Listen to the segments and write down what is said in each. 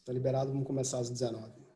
Está liberado, vamos começar às 19.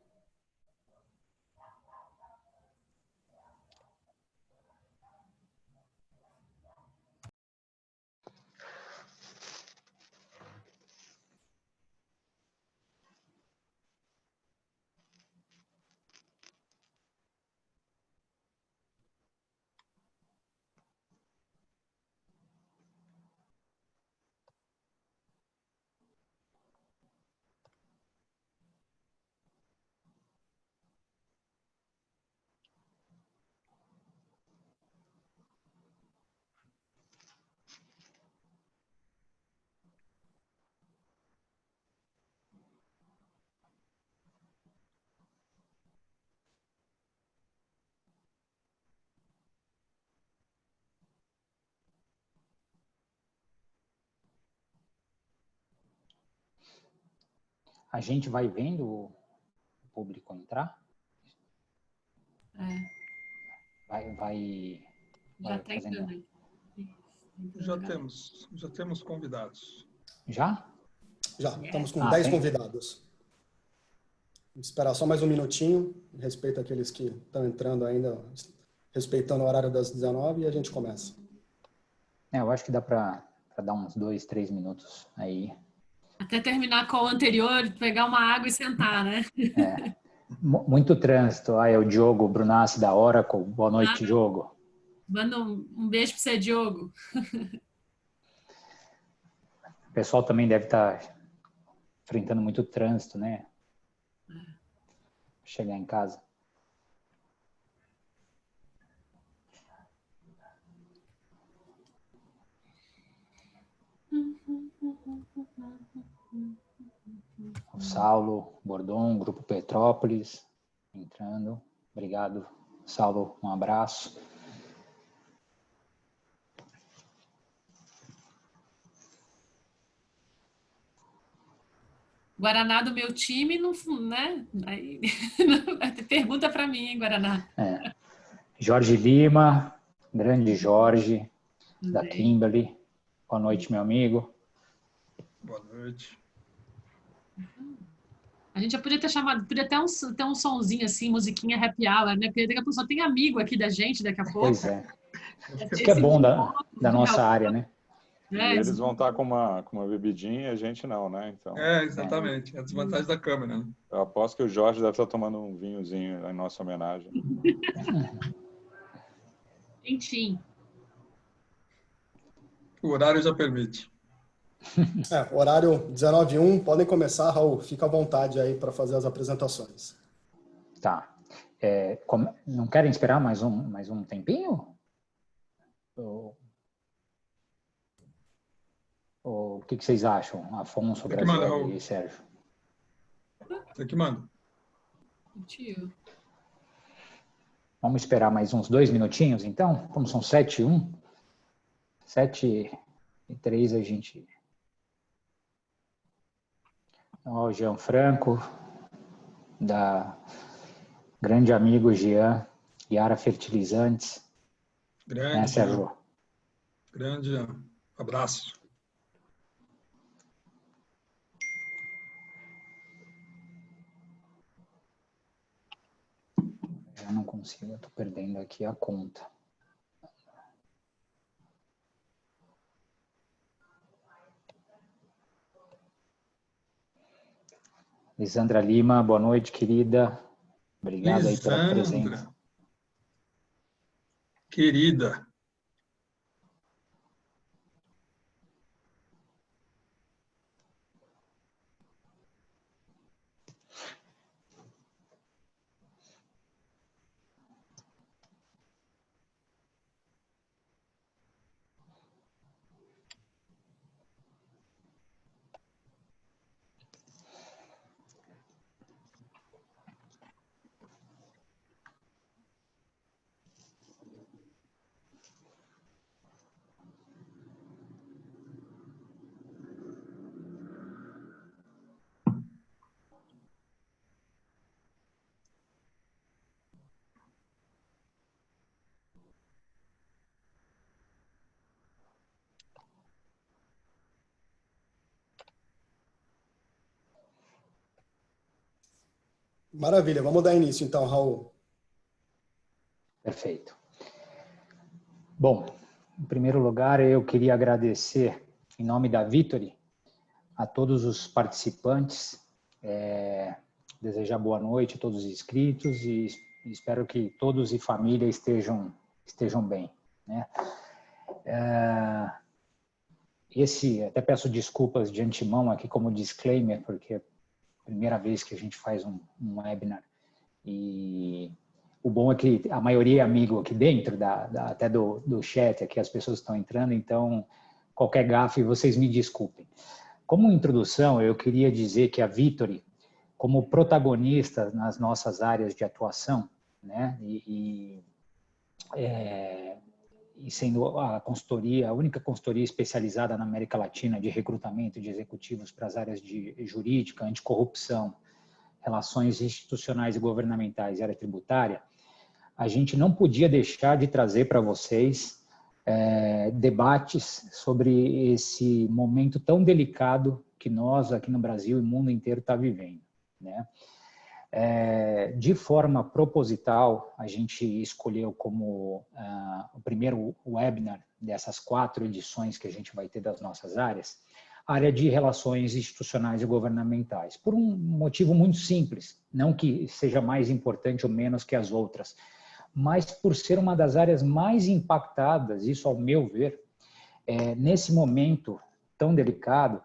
A gente vai vendo o público entrar? Vai Já está fazendo... entrando. Já temos convidados. Já? Já, estamos com Ah, 10 tem? convidados. Vamos esperar só mais um minutinho, respeito aqueles que estão entrando ainda, respeitando o horário das 19 e a gente começa. Eu acho que dá para dar uns 2, 3 minutos aí. Até terminar com o anterior, pegar uma água e sentar, né? Muito trânsito. É o Diogo Brunassi da Oracle. Boa noite, Diogo. Manda um beijo para você, Diogo. O pessoal também deve estar enfrentando muito trânsito, né? Chegar em casa. O Saulo Bordon, Grupo Petrópolis, entrando. Obrigado, Saulo. Um abraço. Guaraná do meu time, não, né? Aí, pergunta para mim, hein, Guaraná? Jorge Lima, grande Jorge, da Kimberly. Boa noite, meu amigo. Boa noite. A gente já podia ter chamado, podia ter um sonzinho assim, musiquinha happy hour, né? Porque daqui a pouco só tem amigo aqui da gente daqui a pouco. Pois é. Isso que é bom da nossa área, né? E eles vão estar com uma bebidinha e a gente não, né? Então, exatamente. É a desvantagem da câmera, né? eu aposto que o Jorge deve estar tomando um vinhozinho em nossa homenagem. Enfim. O horário já permite. Horário 19h01, podem começar, Raul. Fica à vontade aí para fazer as apresentações. Tá. Não querem esperar mais um tempinho? O que vocês acham, Afonso, Grazielli e Sérgio? Você que manda. Tio. Vamos esperar mais uns 2 minutinhos, então? Como são 7h01, 7h03 a gente... O Jean Franco, da grande amigo Jean, Yara Fertilizantes. Grande, Sérgio. Grande abraço. Eu não consigo, eu tô perdendo aqui a conta. Lisandra Lima, boa noite, querida. Obrigado aí pela presença. Querida. Maravilha, vamos dar início então, Raul. Perfeito. Bom, em primeiro lugar, eu queria agradecer, em nome da Victory, a todos os participantes, desejar boa noite a todos os inscritos e espero que todos e família estejam bem, né? Até peço desculpas de antemão aqui como disclaimer, porque é a primeira vez que a gente faz um webinar e o bom é que a maioria é amigo aqui dentro, até do chat, aqui as pessoas estão entrando, então qualquer gafe vocês me desculpem. Como introdução, eu queria dizer que a Victory, como protagonista nas nossas áreas de atuação, né, e sendo a única consultoria especializada na América Latina de recrutamento de executivos para as áreas de jurídica, anticorrupção, relações institucionais e governamentais e área tributária, a gente não podia deixar de trazer para vocês debates sobre esse momento tão delicado que nós aqui no Brasil e o mundo inteiro está vivendo, né? De forma proposital, a gente escolheu como o primeiro webinar dessas 4 edições que a gente vai ter das nossas áreas, a área de relações institucionais e governamentais, por um motivo muito simples, não que seja mais importante ou menos que as outras, mas por ser uma das áreas mais impactadas, isso ao meu ver, nesse momento tão delicado,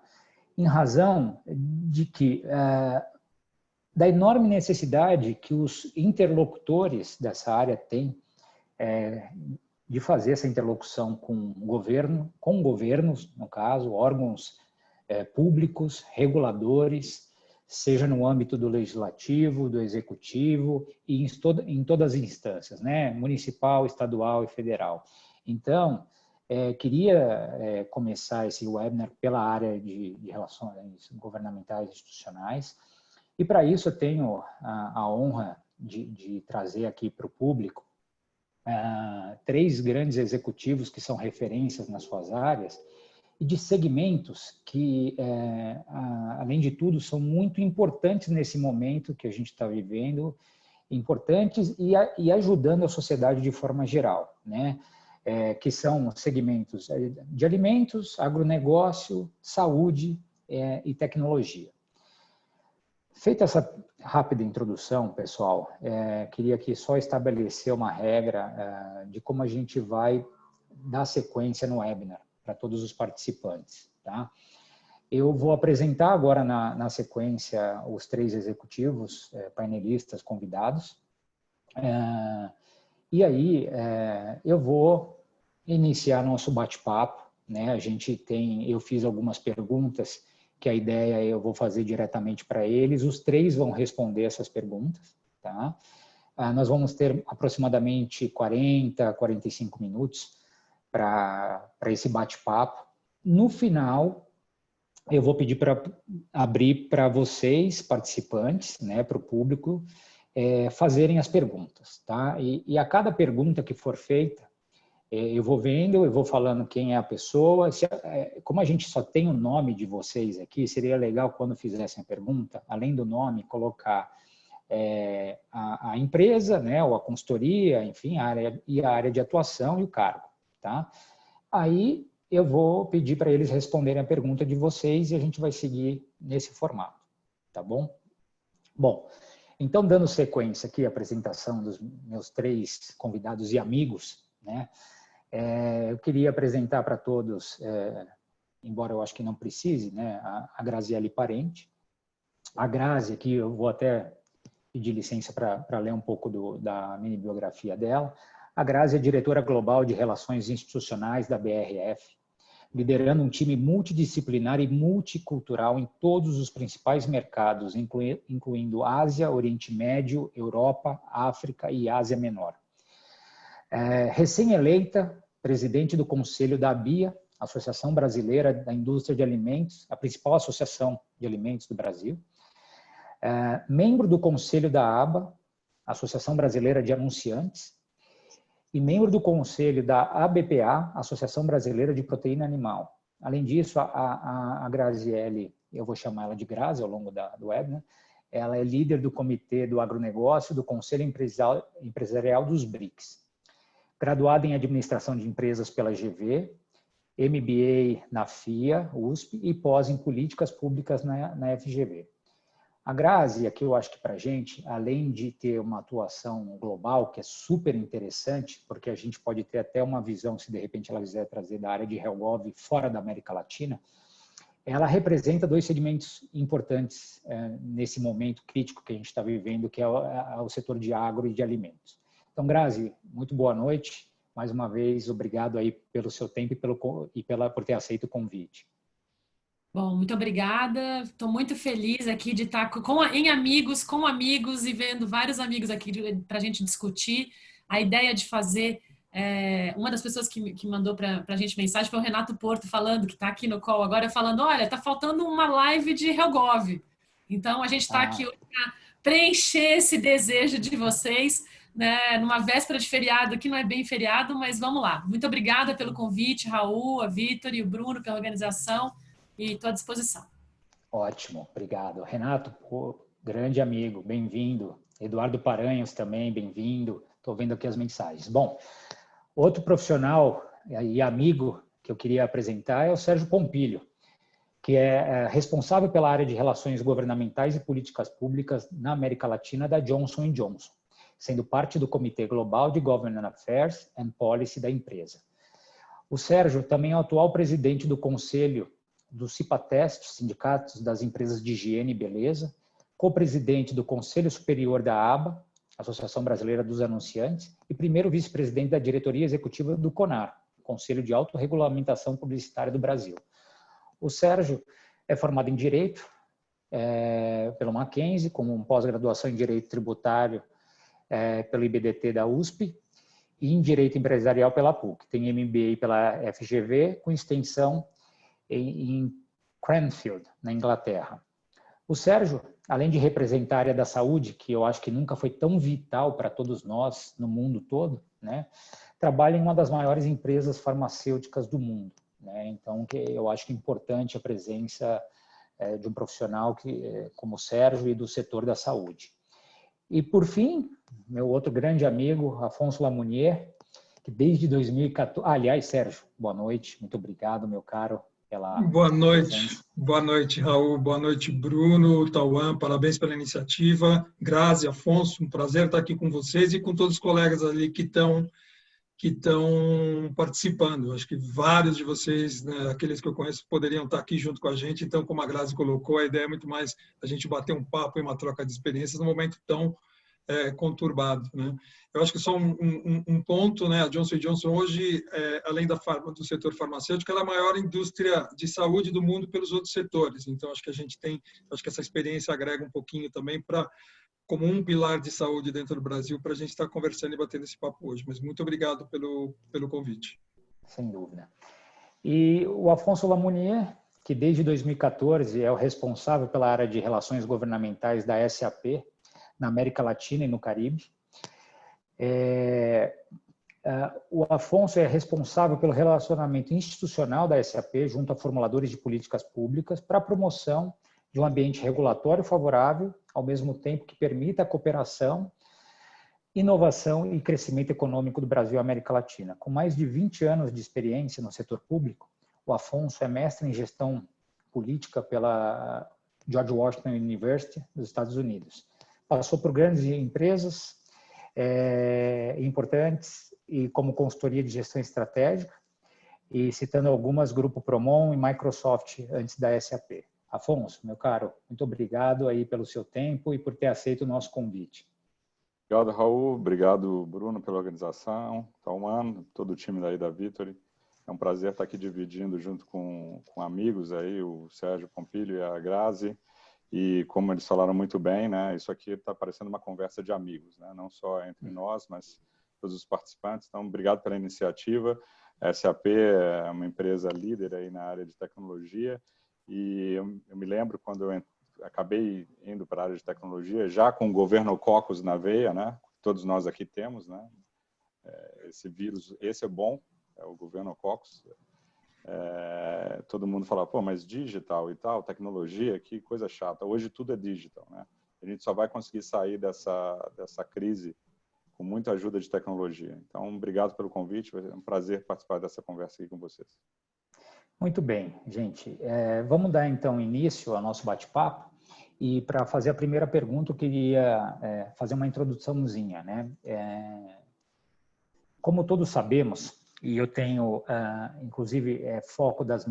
em razão de que da enorme necessidade que os interlocutores dessa área têm de fazer essa interlocução com governos, no caso, órgãos públicos, reguladores, seja no âmbito do legislativo, do executivo e em todas as instâncias, né? Municipal, estadual e federal. Então, queria começar esse webinar pela área de relações governamentais e institucionais, e para isso eu tenho a honra de trazer aqui para o público 3 grandes executivos que são referências nas suas áreas e de segmentos que, além de tudo, são muito importantes nesse momento que a gente está vivendo, importantes e ajudando a sociedade de forma geral, né? Que são segmentos de alimentos, agronegócio, saúde e tecnologia. Feita essa rápida introdução, pessoal, queria aqui só estabelecer uma regra de como a gente vai dar sequência no webinar para todos os participantes, tá? Eu vou apresentar agora na sequência os 3 executivos, painelistas convidados, e aí eu vou iniciar nosso bate-papo, né? Eu fiz algumas perguntas que a ideia eu vou fazer diretamente para eles, os 3 vão responder essas perguntas, tá? Nós vamos ter aproximadamente 40, 45 minutos para esse bate-papo. No final, eu vou pedir para abrir para vocês, participantes, né, para o público, fazerem as perguntas, tá? E a cada pergunta que for feita, eu vou vendo, eu vou falando quem é a pessoa. Como a gente só tem o nome de vocês aqui, seria legal quando fizessem a pergunta, além do nome, colocar a empresa, né, ou a consultoria, enfim, a área de atuação e o cargo, tá? Aí eu vou pedir para eles responderem a pergunta de vocês e a gente vai seguir nesse formato, tá bom? Bom, então dando sequência aqui à apresentação dos meus 3 convidados e amigos, né? Eu queria apresentar para todos, embora eu acho que não precise, né, a Graziele Parente. A Grazi aqui, eu vou até pedir licença para ler um pouco da mini biografia dela. A Grazi é diretora global de Relações Institucionais da BRF, liderando um time multidisciplinar e multicultural em todos os principais mercados, incluindo Ásia, Oriente Médio, Europa, África e Ásia Menor. Recém-eleita presidente do Conselho da ABIA, Associação Brasileira da Indústria de Alimentos, a principal associação de alimentos do Brasil. Membro do Conselho da ABA, Associação Brasileira de Anunciantes, e membro do Conselho da ABPA, Associação Brasileira de Proteína Animal. Além disso, a Graziele, eu vou chamar ela de Grazi ao longo do webinar, Ela é líder do Comitê do Agronegócio do Conselho Empresarial dos BRICS. Graduada em Administração de Empresas pela GV, MBA na FIA, USP e pós em Políticas Públicas na FGV. A Grazi, aqui eu acho que para a gente, além de ter uma atuação global, que é super interessante, porque a gente pode ter até uma visão, se de repente ela quiser trazer da área de HelpGov fora da América Latina, ela representa dois segmentos importantes nesse momento crítico que a gente está vivendo, que é o setor de agro e de alimentos. Então, Grazi, muito boa noite. Mais uma vez, obrigado aí pelo seu tempo e por ter aceito o convite. Bom, muito obrigada. Estou muito feliz aqui de estar com amigos e vendo vários amigos aqui para a gente discutir. A ideia de fazer... uma das pessoas que mandou para a gente mensagem foi o Renato Porto, falando, que está aqui no call agora, falando, olha, está faltando uma live de HelpGov. Então, a gente está aqui hoje para preencher esse desejo de vocês, né, numa véspera de feriado, que não é bem feriado, mas vamos lá. Muito obrigada pelo convite, Raul, a Vitor e o Bruno pela organização. E estou à disposição. Ótimo, obrigado. Renato, grande amigo, bem-vindo. Eduardo Paranhos também, bem-vindo. Estou vendo aqui as mensagens. Bom, outro profissional e amigo que eu queria apresentar é o Sérgio Pompilho, que é responsável pela área de relações governamentais e políticas públicas na América Latina da Johnson & Johnson, sendo parte do Comitê Global de Government Affairs and Policy da empresa. O Sérgio também é o atual presidente do Conselho do CIPATEST, Sindicatos das Empresas de Higiene e Beleza, co-presidente do Conselho Superior da ABA, Associação Brasileira dos Anunciantes, e primeiro vice-presidente da diretoria executiva do CONAR, Conselho de Autorregulamentação Publicitária do Brasil. O Sérgio é formado em Direito pelo Mackenzie, com pós-graduação em Direito Tributário pelo IBDT da USP e em Direito Empresarial pela PUC. Tem MBA pela FGV, com extensão em Cranfield, na Inglaterra. O Sérgio, além de representar a área da saúde, que eu acho que nunca foi tão vital para todos nós no mundo todo, né, trabalha em uma das maiores empresas farmacêuticas do mundo, né? Então, eu acho que é importante a presença de um profissional como o Sérgio e do setor da saúde. E, por fim, meu outro grande amigo, Afonso Lamounier, que desde 2014... aliás, Sérgio, boa noite, muito obrigado, meu caro. Boa noite, Raul, boa noite, Bruno, Tauan, parabéns pela iniciativa. Grazi, Afonso, um prazer estar aqui com vocês e com todos os colegas ali que estão participando. Acho que vários de vocês, né, aqueles que eu conheço, poderiam estar aqui junto com a gente. Então, como a Grazi colocou, a ideia é muito mais a gente bater um papo e uma troca de experiências num momento tão conturbado, né? Eu acho que só um ponto, né? A Johnson & Johnson hoje, além do setor farmacêutico, ela é a maior indústria de saúde do mundo pelos outros setores. Então, acho que essa experiência agrega um pouquinho também como um pilar de saúde dentro do Brasil para a gente estar conversando e batendo esse papo hoje. Mas muito obrigado pelo convite. Sem dúvida. E o Afonso Lamounier, que desde 2014 é o responsável pela área de relações governamentais da SAP, na América Latina e no Caribe. O Afonso é responsável pelo relacionamento institucional da SAP junto a formuladores de políticas públicas para a promoção de um ambiente regulatório favorável, ao mesmo tempo que permita a cooperação, inovação e crescimento econômico do Brasil e América Latina. Com mais de 20 anos de experiência no setor público, o Afonso é mestre em gestão política pela George Washington University dos Estados Unidos. Passou por grandes empresas importantes e como consultoria de gestão estratégica, e citando algumas, Grupo Promon e Microsoft antes da SAP. Afonso, meu caro, muito obrigado aí pelo seu tempo e por ter aceito o nosso convite. Obrigado, Raul. Obrigado, Bruno, pela organização, Tauman, todo o time daí da Victory. É um prazer estar aqui dividindo junto com amigos aí, o Sérgio Pompilho e a Grazi. E como eles falaram muito bem, né, isso aqui está parecendo uma conversa de amigos, né, não só entre nós, mas todos os participantes. Então, obrigado pela iniciativa. A SAP é uma empresa líder aí na área de tecnologia e eu me lembro quando eu acabei indo para a área de tecnologia, já com o governo Cocos na veia, né, todos nós aqui temos, né, esse vírus, esse é bom, é o governo Cocos. Todo mundo fala, pô, mas digital e tal, tecnologia, que coisa chata. Hoje tudo é digital, né? A gente só vai conseguir sair dessa crise com muita ajuda de tecnologia. Então, obrigado pelo convite, é um prazer participar dessa conversa aqui com vocês. Muito bem, gente. Vamos dar, então, início ao nosso bate-papo. E, para fazer a primeira pergunta, eu queria fazer uma introduçãozinha, né? Como todos sabemos, e eu tenho, inclusive, foco dos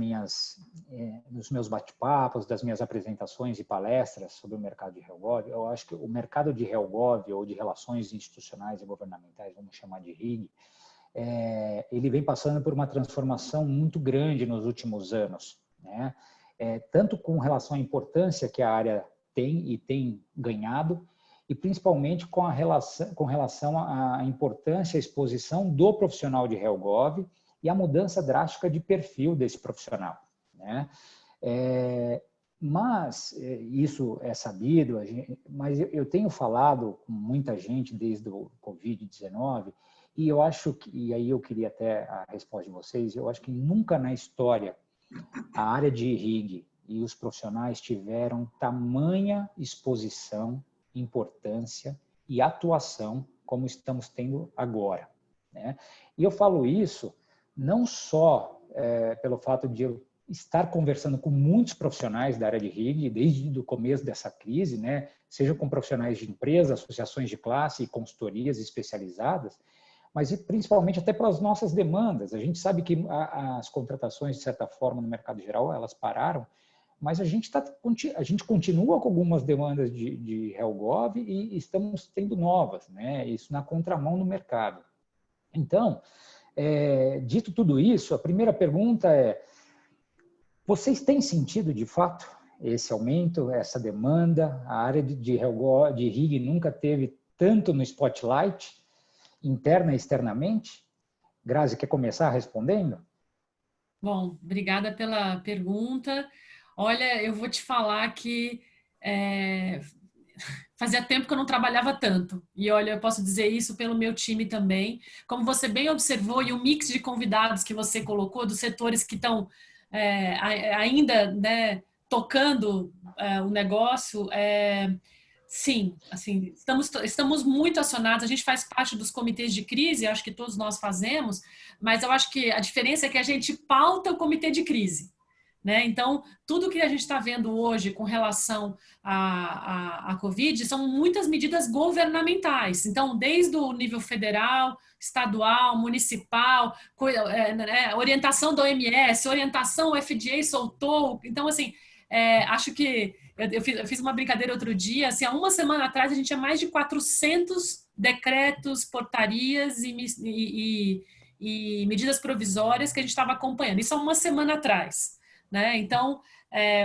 meus bate-papos, das minhas apresentações e palestras sobre o mercado de HelpGov. Eu acho que o mercado de HelpGov, ou de relações institucionais e governamentais, vamos chamar de RIG, ele vem passando por uma transformação muito grande nos últimos anos, né? Tanto com relação à importância que a área tem e tem ganhado, e principalmente com relação à importância e exposição do profissional de HelpGov e a mudança drástica de perfil desse profissional, né? Mas isso é sabido, mas eu tenho falado com muita gente desde o Covid-19, e eu acho que, e aí eu queria até a resposta de vocês, eu acho que nunca na história a área de RIG e os profissionais tiveram tamanha exposição, importância e atuação como estamos tendo agora, né? E eu falo isso não só pelo fato de eu estar conversando com muitos profissionais da área de RIG desde o começo dessa crise, né? Seja com profissionais de empresas, associações de classe e consultorias especializadas, mas principalmente até pelas nossas demandas. A gente sabe que as contratações, de certa forma, no mercado geral, elas pararam, mas a gente continua com algumas demandas de HelpGov e estamos tendo novas, né? Isso na contramão do mercado. Então, dito tudo isso, a primeira pergunta é: vocês têm sentido, de fato, esse aumento, essa demanda? A área de HelpGov, de RIG, nunca teve tanto no spotlight, interna e externamente? Grazi, quer começar respondendo? Bom, obrigada pela pergunta. Olha, eu vou te falar que fazia tempo que eu não trabalhava tanto. E olha, eu posso dizer isso pelo meu time também. Como você bem observou, e o mix de convidados que você colocou, dos setores que estão ainda, né, tocando o negócio, sim, assim, estamos muito acionados. A gente faz parte dos comitês de crise, acho que todos nós fazemos, mas eu acho que a diferença é que a gente pauta o comitê de crise, né? Então, tudo que a gente está vendo hoje com relação à Covid são muitas medidas governamentais. Então, desde o nível federal, estadual, municipal, orientação da OMS, orientação o FDA soltou. Então, assim, acho que eu fiz uma brincadeira outro dia, assim, há uma semana atrás a gente tinha mais de 400 decretos, portarias e medidas provisórias que a gente estava acompanhando. Isso há uma semana atrás, né? Então,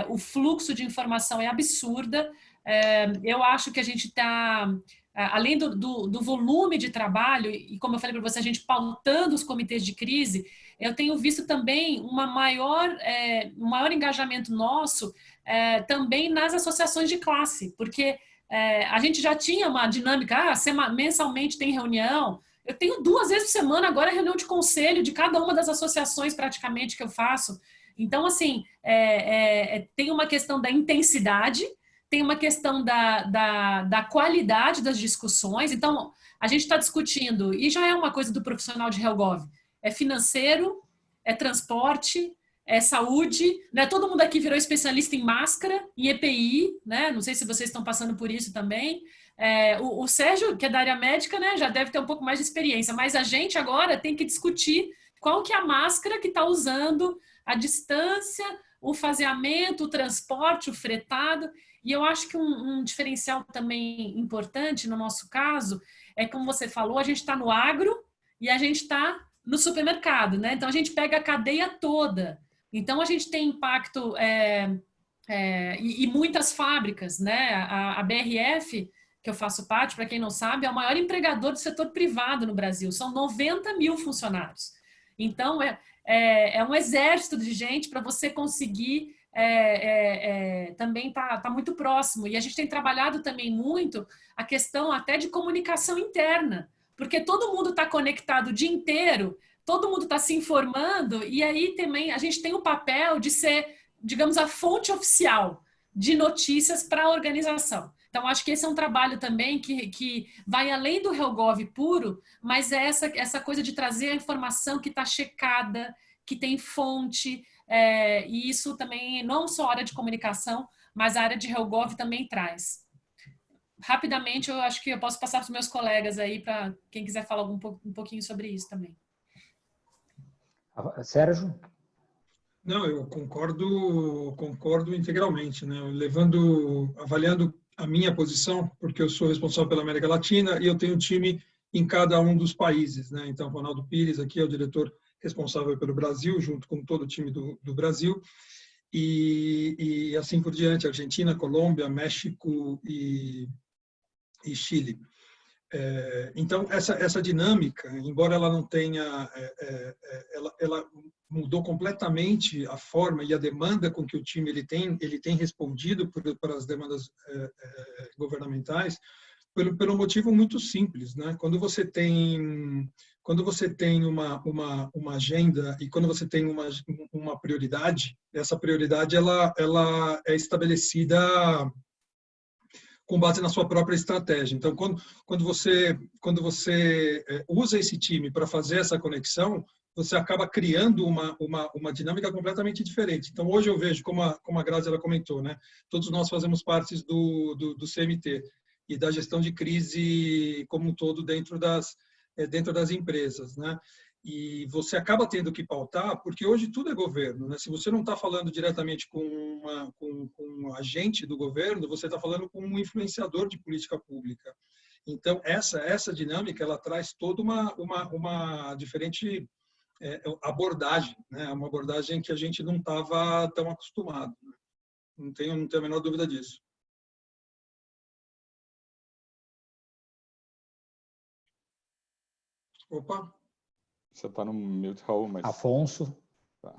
o fluxo de informação é absurda. Eu acho que a gente está, além do volume de trabalho, e como eu falei para você, a gente pautando os comitês de crise, eu tenho visto também um maior engajamento nosso também nas associações de classe, porque a gente já tinha uma dinâmica, mensalmente tem reunião. Eu tenho 2 vezes por semana agora reunião de conselho de cada uma das associações praticamente que eu faço. Então, assim, tem uma questão da intensidade, tem uma questão da qualidade das discussões. Então, a gente está discutindo, e já é uma coisa do profissional de HelpGov, é financeiro, é transporte, é saúde, né? Todo mundo aqui virou especialista em máscara, em EPI, né? Não sei se vocês estão passando por isso também. O Sérgio, que é da área médica, né, já deve ter um pouco mais de experiência, mas a gente agora tem que discutir qual que é a máscara que está usando, a distância, o faseamento, o transporte, o fretado. E eu acho que um diferencial também importante no nosso caso é, como você falou, a gente está no agro e a gente está no supermercado, né? Então a gente pega a cadeia toda. Então a gente tem impacto e muitas fábricas, né? A BRF, que eu faço parte, para quem não sabe, é o maior empregador do setor privado no Brasil. São 90 mil funcionários. Então é um exército de gente para você conseguir também tá muito próximo. E a gente tem trabalhado também muito a questão até de comunicação interna, porque todo mundo está conectado o dia inteiro, todo mundo está se informando, e aí também a gente tem o papel de ser, digamos, a fonte oficial de notícias para a organização. Então, acho que esse é um trabalho também que vai além do HelpGov puro, mas é essa coisa de trazer a informação que está checada, que tem fonte, e isso também, não só a área de comunicação, mas a área de HelpGov também traz. Rapidamente, eu acho que eu posso passar para os meus colegas aí, para quem quiser falar um pouquinho sobre isso também. Sérgio? Não, eu concordo integralmente, né? Avaliando a minha posição, porque eu sou responsável pela América Latina e eu tenho um time em cada um dos países, né? Então, Ronaldo Pires aqui é o diretor responsável pelo Brasil, junto com todo o time do Brasil, e assim por diante, Argentina, Colômbia, México e Chile. Então, essa dinâmica, embora ela não tenha, ela mudou completamente a forma e a demanda com que o time ele tem respondido para as demandas governamentais, pelo motivo muito simples, né? Quando você tem uma agenda e quando você tem uma prioridade, essa prioridade ela é estabelecida com base na sua própria estratégia. Então, quando você usa esse time para fazer essa conexão, você acaba criando uma dinâmica completamente diferente. Então, hoje eu vejo, como a Grazi ela comentou, né? Todos nós fazemos parte do CMT e da gestão de crise como um todo dentro das empresas, né? E você acaba tendo que pautar, porque hoje tudo é governo, né? Se você não está falando diretamente com um agente do governo, você está falando com um influenciador de política pública. Então, essa dinâmica, ela traz toda uma diferente abordagem, né? Uma abordagem que a gente não estava tão acostumado. Né? Não tenho a menor dúvida disso. Opa! Você está no mute, Raul, mas... Afonso. Tá.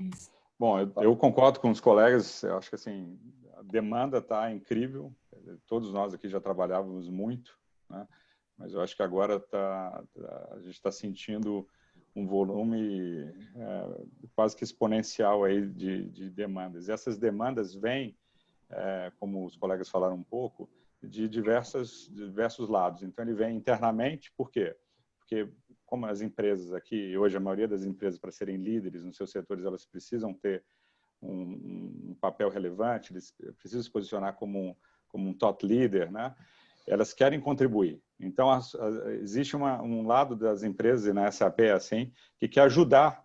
Bom, eu concordo com os colegas, eu acho que assim, a demanda está incrível, todos nós aqui já trabalhávamos muito, né? Mas eu acho que agora a gente está sentindo um volume quase que exponencial aí de demandas. E essas demandas vêm, como os colegas falaram um pouco, de diversos lados. Então, ele vem internamente, por quê? Porque como as empresas aqui, hoje a maioria das empresas, para serem líderes nos seus setores, elas precisam ter um papel relevante, eles precisam se posicionar como um top leader, né? Elas querem contribuir. Então, existe um lado das empresas, e na SAP é assim, que quer ajudar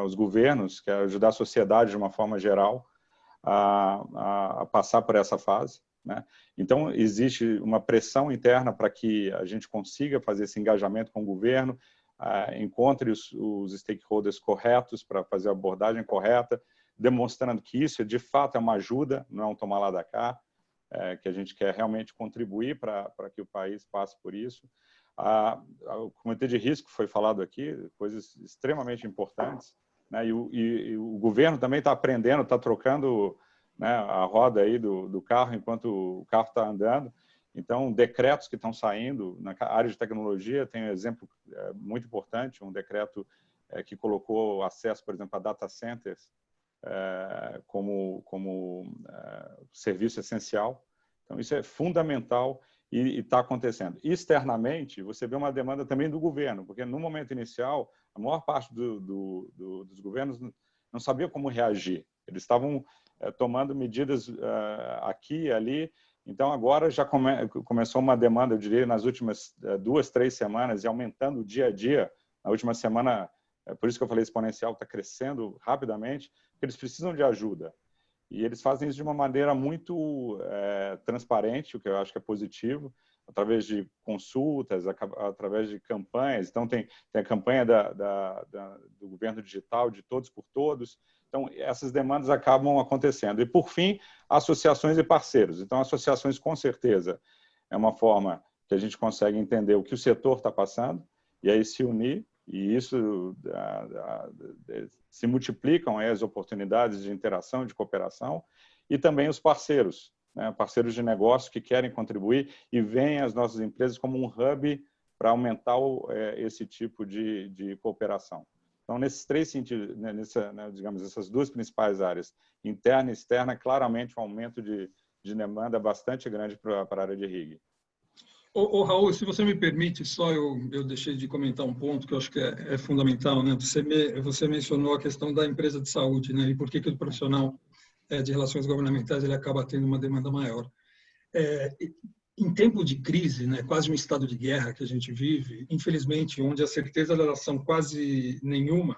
os governos, quer ajudar a sociedade de uma forma geral a passar por essa fase, né? Então, existe uma pressão interna para que a gente consiga fazer esse engajamento com o governo, encontre os stakeholders corretos para fazer a abordagem correta, demonstrando que isso, de fato, é uma ajuda, não é um tomar lá da cá, que a gente quer realmente contribuir para que o país passe por isso. O comitê de risco foi falado aqui, coisas extremamente importantes, né? E o governo também está aprendendo, está trocando, né, a roda aí do carro enquanto o carro está andando. Então, decretos que estão saindo na área de tecnologia, tem um exemplo muito importante, um decreto que colocou acesso, por exemplo, a data centers como serviço essencial. Então, isso é fundamental e está acontecendo. Externamente, você vê uma demanda também do governo, porque no momento inicial, a maior parte dos governos não sabia como reagir. Eles estavam tomando medidas aqui e ali. Então, agora já começou uma demanda, eu diria, nas últimas 2, 3 semanas, e aumentando dia a dia. Na última semana, por isso que eu falei exponencial, está crescendo rapidamente, porque eles precisam de ajuda. E eles fazem isso de uma maneira muito transparente, o que eu acho que é positivo, através de consultas, através de campanhas. Então, tem a campanha do governo digital, de todos por todos. Então, essas demandas acabam acontecendo. E, por fim, associações e parceiros. Então, associações, com certeza, é uma forma que a gente consegue entender o que o setor está passando e aí se unir, e isso se multiplicam aí as oportunidades de interação, de cooperação, e também os parceiros, né? Parceiros de negócio que querem contribuir e veem as nossas empresas como um hub para aumentar esse tipo de cooperação. Então, nesses 3 sentidos, digamos, essas 2 principais áreas, interna e externa, claramente um aumento de de demanda bastante grande para a área de RIG. Ô, Raul, se você me permite, só eu deixei de comentar um ponto que eu acho que é fundamental, né? Você mencionou a questão da empresa de saúde, né? E por que o profissional de relações governamentais ele acaba tendo uma demanda maior. Em tempo de crise, né, quase um estado de guerra que a gente vive, infelizmente, onde as certezas elas são quase nenhuma,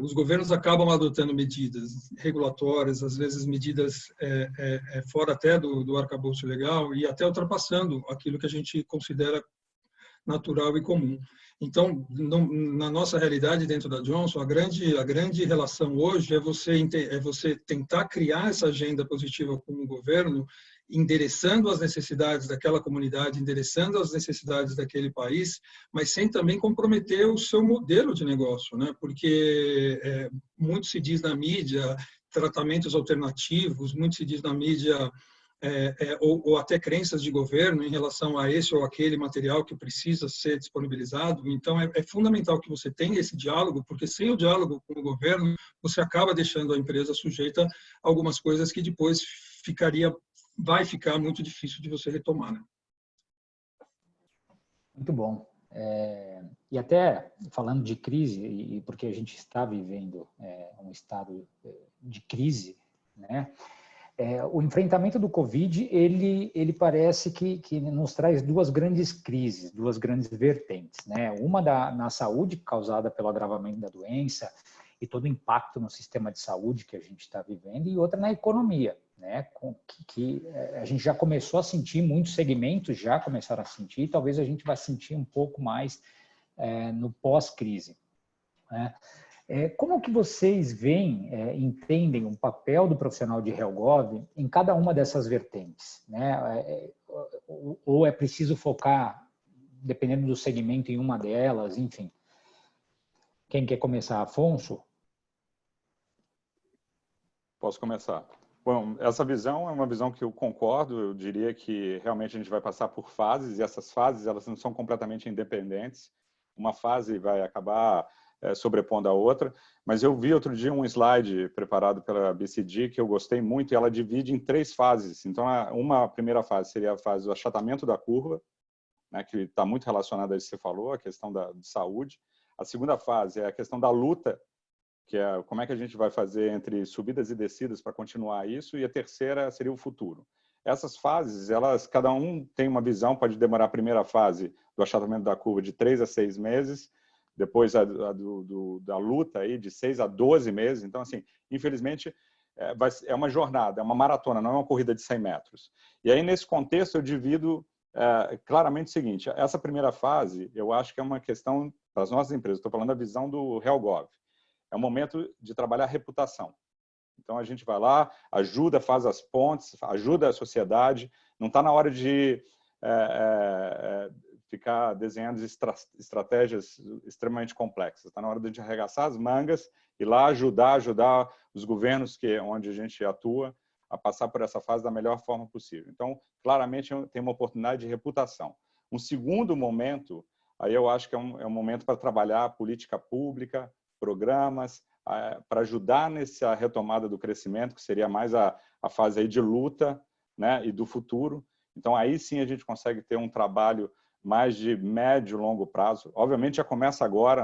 os governos acabam adotando medidas regulatórias, às vezes medidas fora até do arcabouço legal e até ultrapassando aquilo que a gente considera natural e comum. Então, na nossa realidade dentro da Johnson, a grande relação hoje é você tentar criar essa agenda positiva com o governo, endereçando as necessidades daquela comunidade, endereçando as necessidades daquele país, mas sem também comprometer o seu modelo de negócio, né? Porque muito se diz na mídia tratamentos alternativos, muito se diz na mídia ou até crenças de governo em relação a esse ou aquele material que precisa ser disponibilizado. Então, é fundamental que você tenha esse diálogo, porque sem o diálogo com o governo, você acaba deixando a empresa sujeita a algumas coisas que depois vai ficar muito difícil de você retomar, né? Muito bom. E até falando de crise, e porque a gente está vivendo um estado de crise, né? O enfrentamento do Covid, ele parece que nos traz duas grandes crises, duas grandes vertentes, né? Uma na saúde, causada pelo agravamento da doença e todo o impacto no sistema de saúde que a gente está vivendo, e outra na economia, né? Que a gente já começou a sentir, muitos segmentos já começaram a sentir, e talvez a gente vá sentir um pouco mais no pós-crise, né? Como que vocês veem, entendem o papel do profissional de HealthGov em cada uma dessas vertentes, né? Ou é preciso focar, dependendo do segmento, em uma delas, enfim. Quem quer começar? Afonso? Posso começar. Bom, essa visão é uma visão que eu concordo, eu diria que realmente a gente vai passar por fases, e essas fases elas não são completamente independentes. Uma fase vai acabar sobrepondo a outra, mas eu vi outro dia um slide preparado pela BCG que eu gostei muito, e ela divide em 3 fases. Então, uma primeira fase seria a fase do achatamento da curva, né, que está muito relacionada a isso que você falou, a questão de saúde. A segunda fase é a questão da luta, que é como é que a gente vai fazer entre subidas e descidas para continuar isso, e a terceira seria o futuro. Essas fases, cada um tem uma visão, pode demorar a primeira fase do achatamento da curva de 3 a 6 meses, depois da luta aí de 6 a 12 meses. Então, assim, infelizmente, é uma jornada, é uma maratona, não é uma corrida de 100 metros. E aí, nesse contexto, eu divido claramente o seguinte: essa primeira fase, eu acho que é uma questão para as nossas empresas, estou falando da visão do HealthGov, é um momento de trabalhar a reputação. Então, a gente vai lá, ajuda, faz as pontes, ajuda a sociedade, não está na hora de ficar desenhando estratégias extremamente complexas. Está na hora de a gente arregaçar as mangas e lá ajudar os governos onde a gente atua a passar por essa fase da melhor forma possível. Então, claramente, tem uma oportunidade de reputação. Um segundo momento, aí eu acho que é um momento para trabalhar política pública, programas, para ajudar nessa retomada do crescimento, que seria mais a fase aí de luta, né, e do futuro. Então, aí sim a gente consegue ter um trabalho mais de médio e longo prazo. Obviamente já começa agora,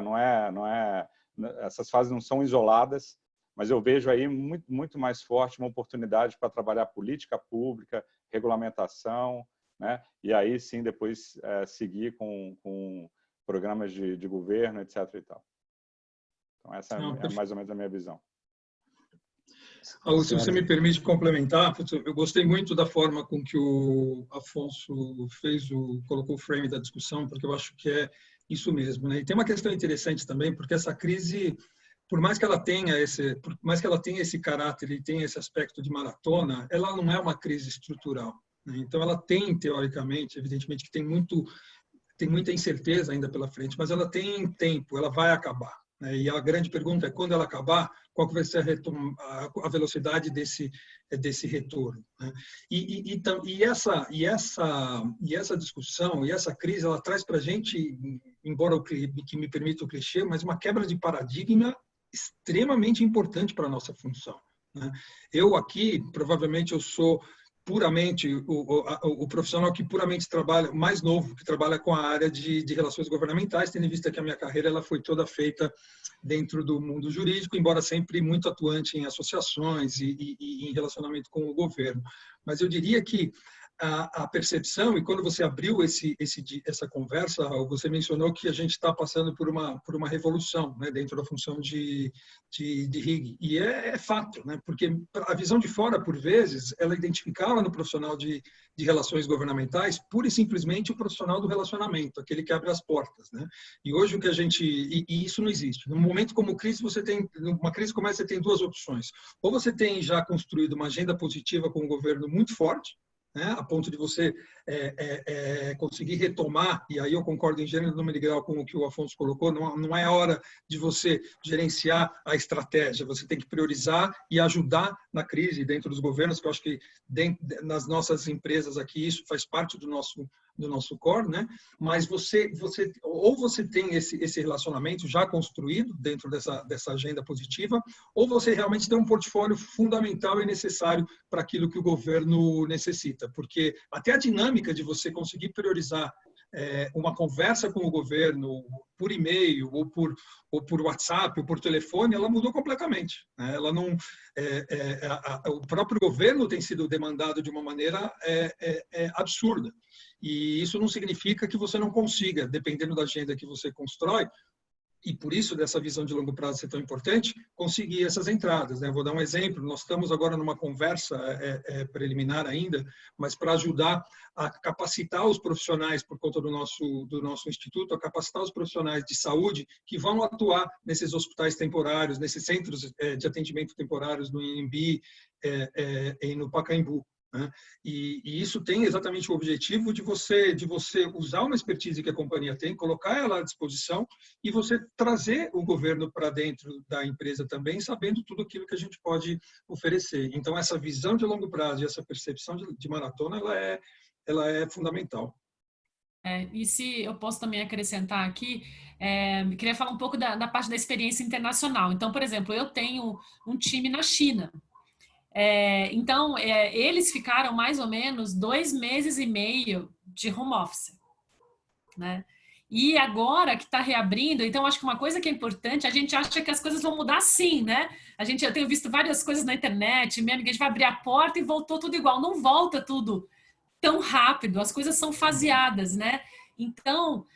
essas fases não são isoladas, mas eu vejo aí muito mais forte uma oportunidade para trabalhar política pública, regulamentação, né? E aí sim depois seguir com programas de governo, etc. e tal. Então essa é mais ou menos a minha visão. Raul, se você me permite complementar, eu gostei muito da forma com que o Afonso colocou o frame da discussão, porque eu acho que é isso mesmo, né? E tem uma questão interessante também, porque essa crise, por mais que ela tenha esse caráter e tenha esse aspecto de maratona, ela não é uma crise estrutural, né? Então ela tem, teoricamente, evidentemente que tem muita incerteza ainda pela frente, mas ela tem tempo, ela vai acabar. E a grande pergunta é, quando ela acabar, qual vai ser a velocidade desse retorno? E essa discussão, e essa crise, ela traz para a gente, embora que me permita o clichê, mas uma quebra de paradigma extremamente importante para a nossa função. Eu aqui, provavelmente eu sou puramente, o profissional que puramente trabalha, mais novo, que trabalha com a área de relações governamentais, tendo em vista que a minha carreira ela foi toda feita dentro do mundo jurídico, embora sempre muito atuante em associações e em relacionamento com o governo. Mas eu diria que a percepção, e quando você abriu essa conversa, Raul, você mencionou que a gente está passando por uma revolução, né, dentro da função de RIG. E é fato, né, porque a visão de fora, por vezes, ela identificava no profissional de relações governamentais pura e simplesmente o profissional do relacionamento, aquele que abre as portas. Né? E hoje o que a gente... E isso não existe. Num momento como crise, numa crise como essa, você tem duas opções. Ou você tem já construído uma agenda positiva com o governo muito forte, né, a ponto de você conseguir retomar, e aí eu concordo em gênero, número e grau com o que o Afonso colocou, não é a hora de você gerenciar a estratégia, você tem que priorizar e ajudar na crise dentro dos governos, que eu acho que nas nossas empresas aqui isso faz parte do nosso core, né? Mas você tem esse relacionamento já construído dentro dessa agenda positiva, ou você realmente tem um portfólio fundamental e necessário para aquilo que o governo necessita, porque até a dinâmica de você conseguir priorizar uma conversa com o governo por e-mail ou por WhatsApp ou por telefone, ela mudou completamente. Né? Ela não, o próprio governo tem sido demandado de uma maneira absurda. E isso não significa que você não consiga, dependendo da agenda que você constrói, e por isso dessa visão de longo prazo ser tão importante, conseguir essas entradas. Né? Vou dar um exemplo, nós estamos agora numa conversa preliminar ainda, mas para ajudar a capacitar os profissionais, por conta do nosso instituto, a capacitar os profissionais de saúde que vão atuar nesses hospitais temporários, nesses centros de atendimento temporários no Inhambi e no Pacaembu. Né? E isso tem exatamente o objetivo de você usar uma expertise que a companhia tem, colocar ela à disposição e você trazer o governo para dentro da empresa também, sabendo tudo aquilo que a gente pode oferecer. Então, essa visão de longo prazo e essa percepção de maratona, ela é fundamental. E se eu posso também acrescentar aqui, queria falar um pouco da parte da experiência internacional. Então, por exemplo, eu tenho um time na China. Então, eles ficaram mais ou menos 2 meses e meio de home office, né? E agora que está reabrindo, então acho que uma coisa que é importante, a gente acha que as coisas vão mudar sim, né? Eu tenho visto várias coisas na internet, minha amiga, a gente vai abrir a porta e voltou tudo igual. Não volta tudo tão rápido, as coisas são faseadas, né? Então,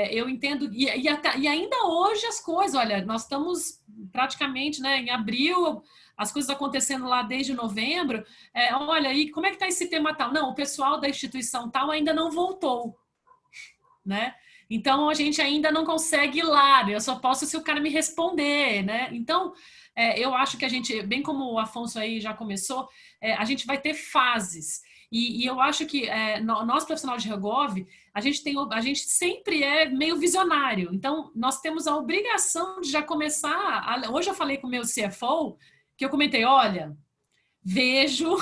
eu entendo, e ainda hoje as coisas, olha, nós estamos praticamente, né, em abril, as coisas acontecendo lá desde novembro, olha, e como é que está esse tema tal? Não, o pessoal da instituição tal ainda não voltou, né? Então, a gente ainda não consegue ir lá, eu só posso se o cara me responder, né? Então, eu acho que a gente, bem como o Afonso aí já começou, a gente vai ter fases. E eu acho que nós, profissionais de Regov, a gente sempre é meio visionário. Então, nós temos a obrigação de já começar... Hoje eu falei com o meu CFO, que eu comentei, olha, vejo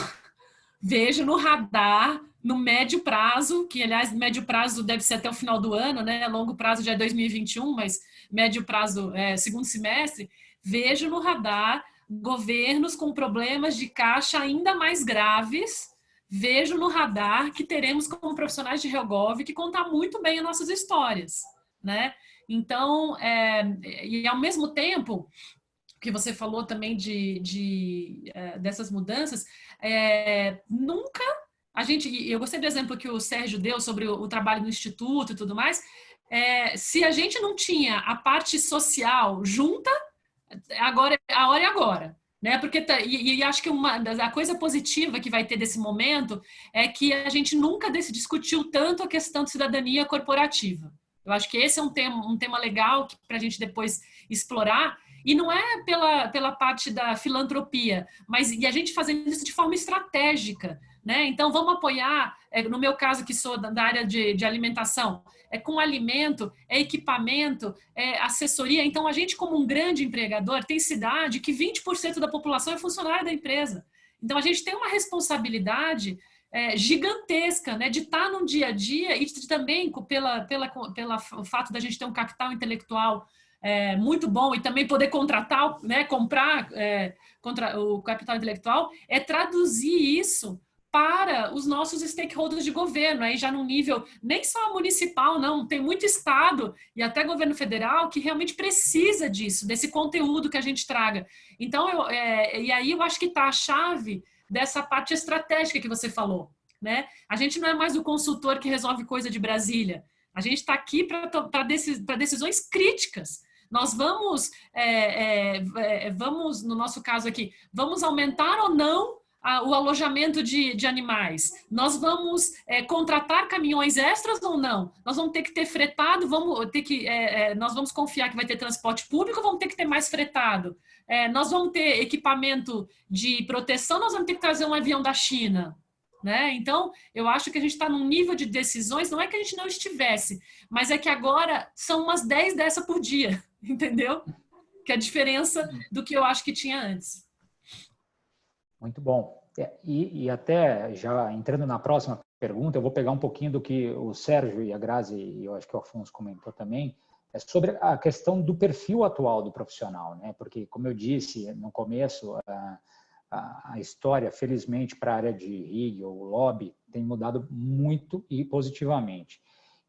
no radar, no médio prazo, que, aliás, médio prazo deve ser até o final do ano, né? Longo prazo já é 2021, mas médio prazo é segundo semestre, vejo no radar governos com problemas de caixa ainda mais graves. Vejo no radar que teremos como profissionais de Regov que contar muito bem as nossas histórias, né? Então, e ao mesmo tempo que você falou também dessas mudanças, nunca eu gostei do exemplo que o Sérgio deu sobre o trabalho no instituto e tudo mais, se a gente não tinha a parte social junta, agora a hora é agora. Né? Porque e acho que a coisa positiva que vai ter desse momento é que a gente nunca discutiu tanto a questão de cidadania corporativa. Eu acho que esse é um tema legal para a gente depois explorar, e não é pela parte da filantropia, mas e a gente fazendo isso de forma estratégica. Né? Então, vamos apoiar, no meu caso, que sou da área de alimentação, com alimento, equipamento, assessoria. Então, a gente, como um grande empregador, tem cidade que 20% da população é funcionária da empresa. Então, a gente tem uma responsabilidade gigantesca, né, de estar no dia a dia e também pelo fato da gente ter um capital intelectual muito bom e também poder contratar, né, comprar o capital intelectual, traduzir isso para os nossos stakeholders de governo, aí já num nível nem só municipal, não, tem muito estado e até governo federal que realmente precisa disso, desse conteúdo que a gente traga. Então, e aí eu acho que está a chave dessa parte estratégica que você falou, né? A gente não é mais o consultor que resolve coisa de Brasília, a gente está aqui para decisões críticas. Nós vamos, no nosso caso aqui, vamos aumentar ou não o alojamento de animais? Nós vamos contratar caminhões extras ou não? Nós vamos ter que ter fretado, nós vamos confiar que vai ter transporte público ou vamos ter que ter mais fretado? Nós vamos ter equipamento de proteção, nós vamos ter que trazer um avião da China? Né? Então, eu acho que a gente está num nível de decisões, não é que a gente não estivesse, mas é que agora são umas 10 dessa por dia, entendeu? Que é a diferença do que eu acho que tinha antes. Muito bom. E até já entrando na próxima pergunta, eu vou pegar um pouquinho do que o Sérgio e a Grazi, e eu acho que o Afonso comentou também, sobre a questão do perfil atual do profissional, né? Porque, como eu disse no começo, a história, felizmente, para a área de RIG ou lobby tem mudado muito e positivamente.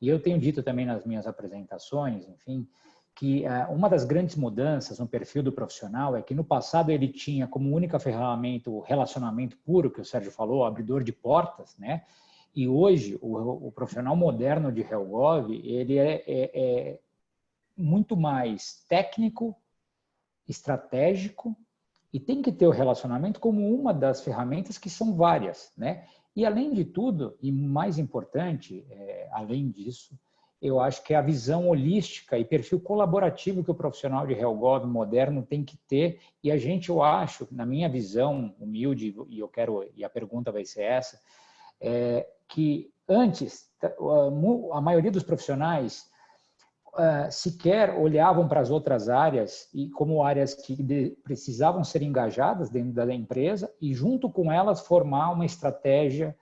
E eu tenho dito também nas minhas apresentações, enfim, que uma das grandes mudanças no perfil do profissional é que no passado ele tinha como única ferramenta o relacionamento puro, que o Sérgio falou, o abridor de portas, né? E hoje o profissional moderno de HellGov, ele é muito mais técnico, estratégico, e tem que ter o relacionamento como uma das ferramentas que são várias, né? E além de tudo, e mais importante, além disso, eu acho que é a visão holística e perfil colaborativo que o profissional de HellGov moderno tem que ter. E a gente, eu acho, na minha visão humilde, e a pergunta vai ser essa, que antes a maioria dos profissionais sequer olhavam para as outras áreas e como áreas que precisavam ser engajadas dentro da empresa e junto com elas formar uma estratégia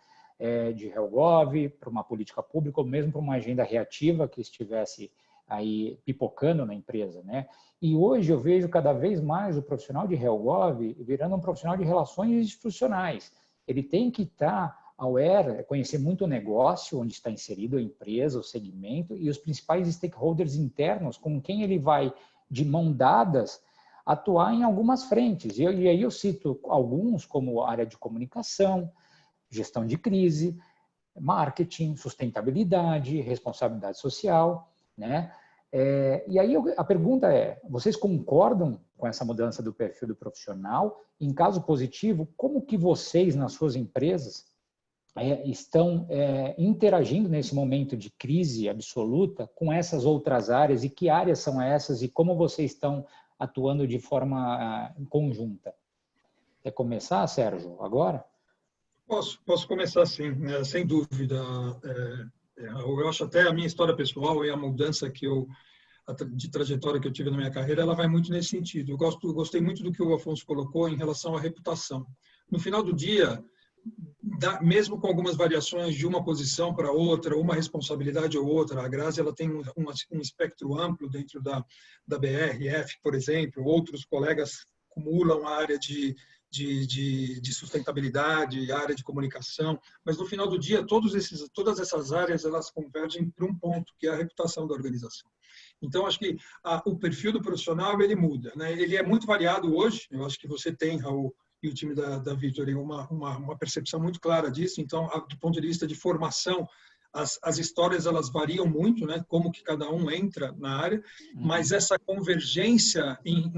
de HellGov para uma política pública ou mesmo para uma agenda reativa que estivesse aí pipocando na empresa, né? E hoje eu vejo cada vez mais o profissional de HellGov virando um profissional de relações institucionais. Ele tem que estar aware, conhecer muito o negócio, onde está inserido a empresa, o segmento e os principais stakeholders internos com quem ele vai, de mão dadas, atuar em algumas frentes. E aí eu cito alguns como área de comunicação, gestão de crise, marketing, sustentabilidade, responsabilidade social, né? E aí a pergunta é, vocês concordam com essa mudança do perfil do profissional? Em caso positivo, como que vocês, nas suas empresas, estão interagindo nesse momento de crise absoluta com essas outras áreas e que áreas são essas e como vocês estão atuando de forma conjunta? Quer começar, Sérgio, agora? Posso começar sim, né? Sem dúvida. Eu acho até a minha história pessoal e a mudança de trajetória que eu tive na minha carreira, ela vai muito nesse sentido. Eu gostei muito do que o Afonso colocou em relação à reputação. No final do dia, mesmo com algumas variações de uma posição para outra, uma responsabilidade ou outra, a Grazi ela tem um espectro amplo dentro da BRF, por exemplo, outros colegas acumulam a área de sustentabilidade, a área de comunicação, mas no final do dia todas essas áreas elas convergem para um ponto, que é a reputação da organização. Então, acho que o perfil do profissional ele muda, né? Ele é muito variado hoje, eu acho que você tem, Raul, e o time da Victory uma percepção muito clara disso. Então, do ponto de vista de formação, as histórias elas variam muito, né? Como que cada um entra na área, mas essa convergência em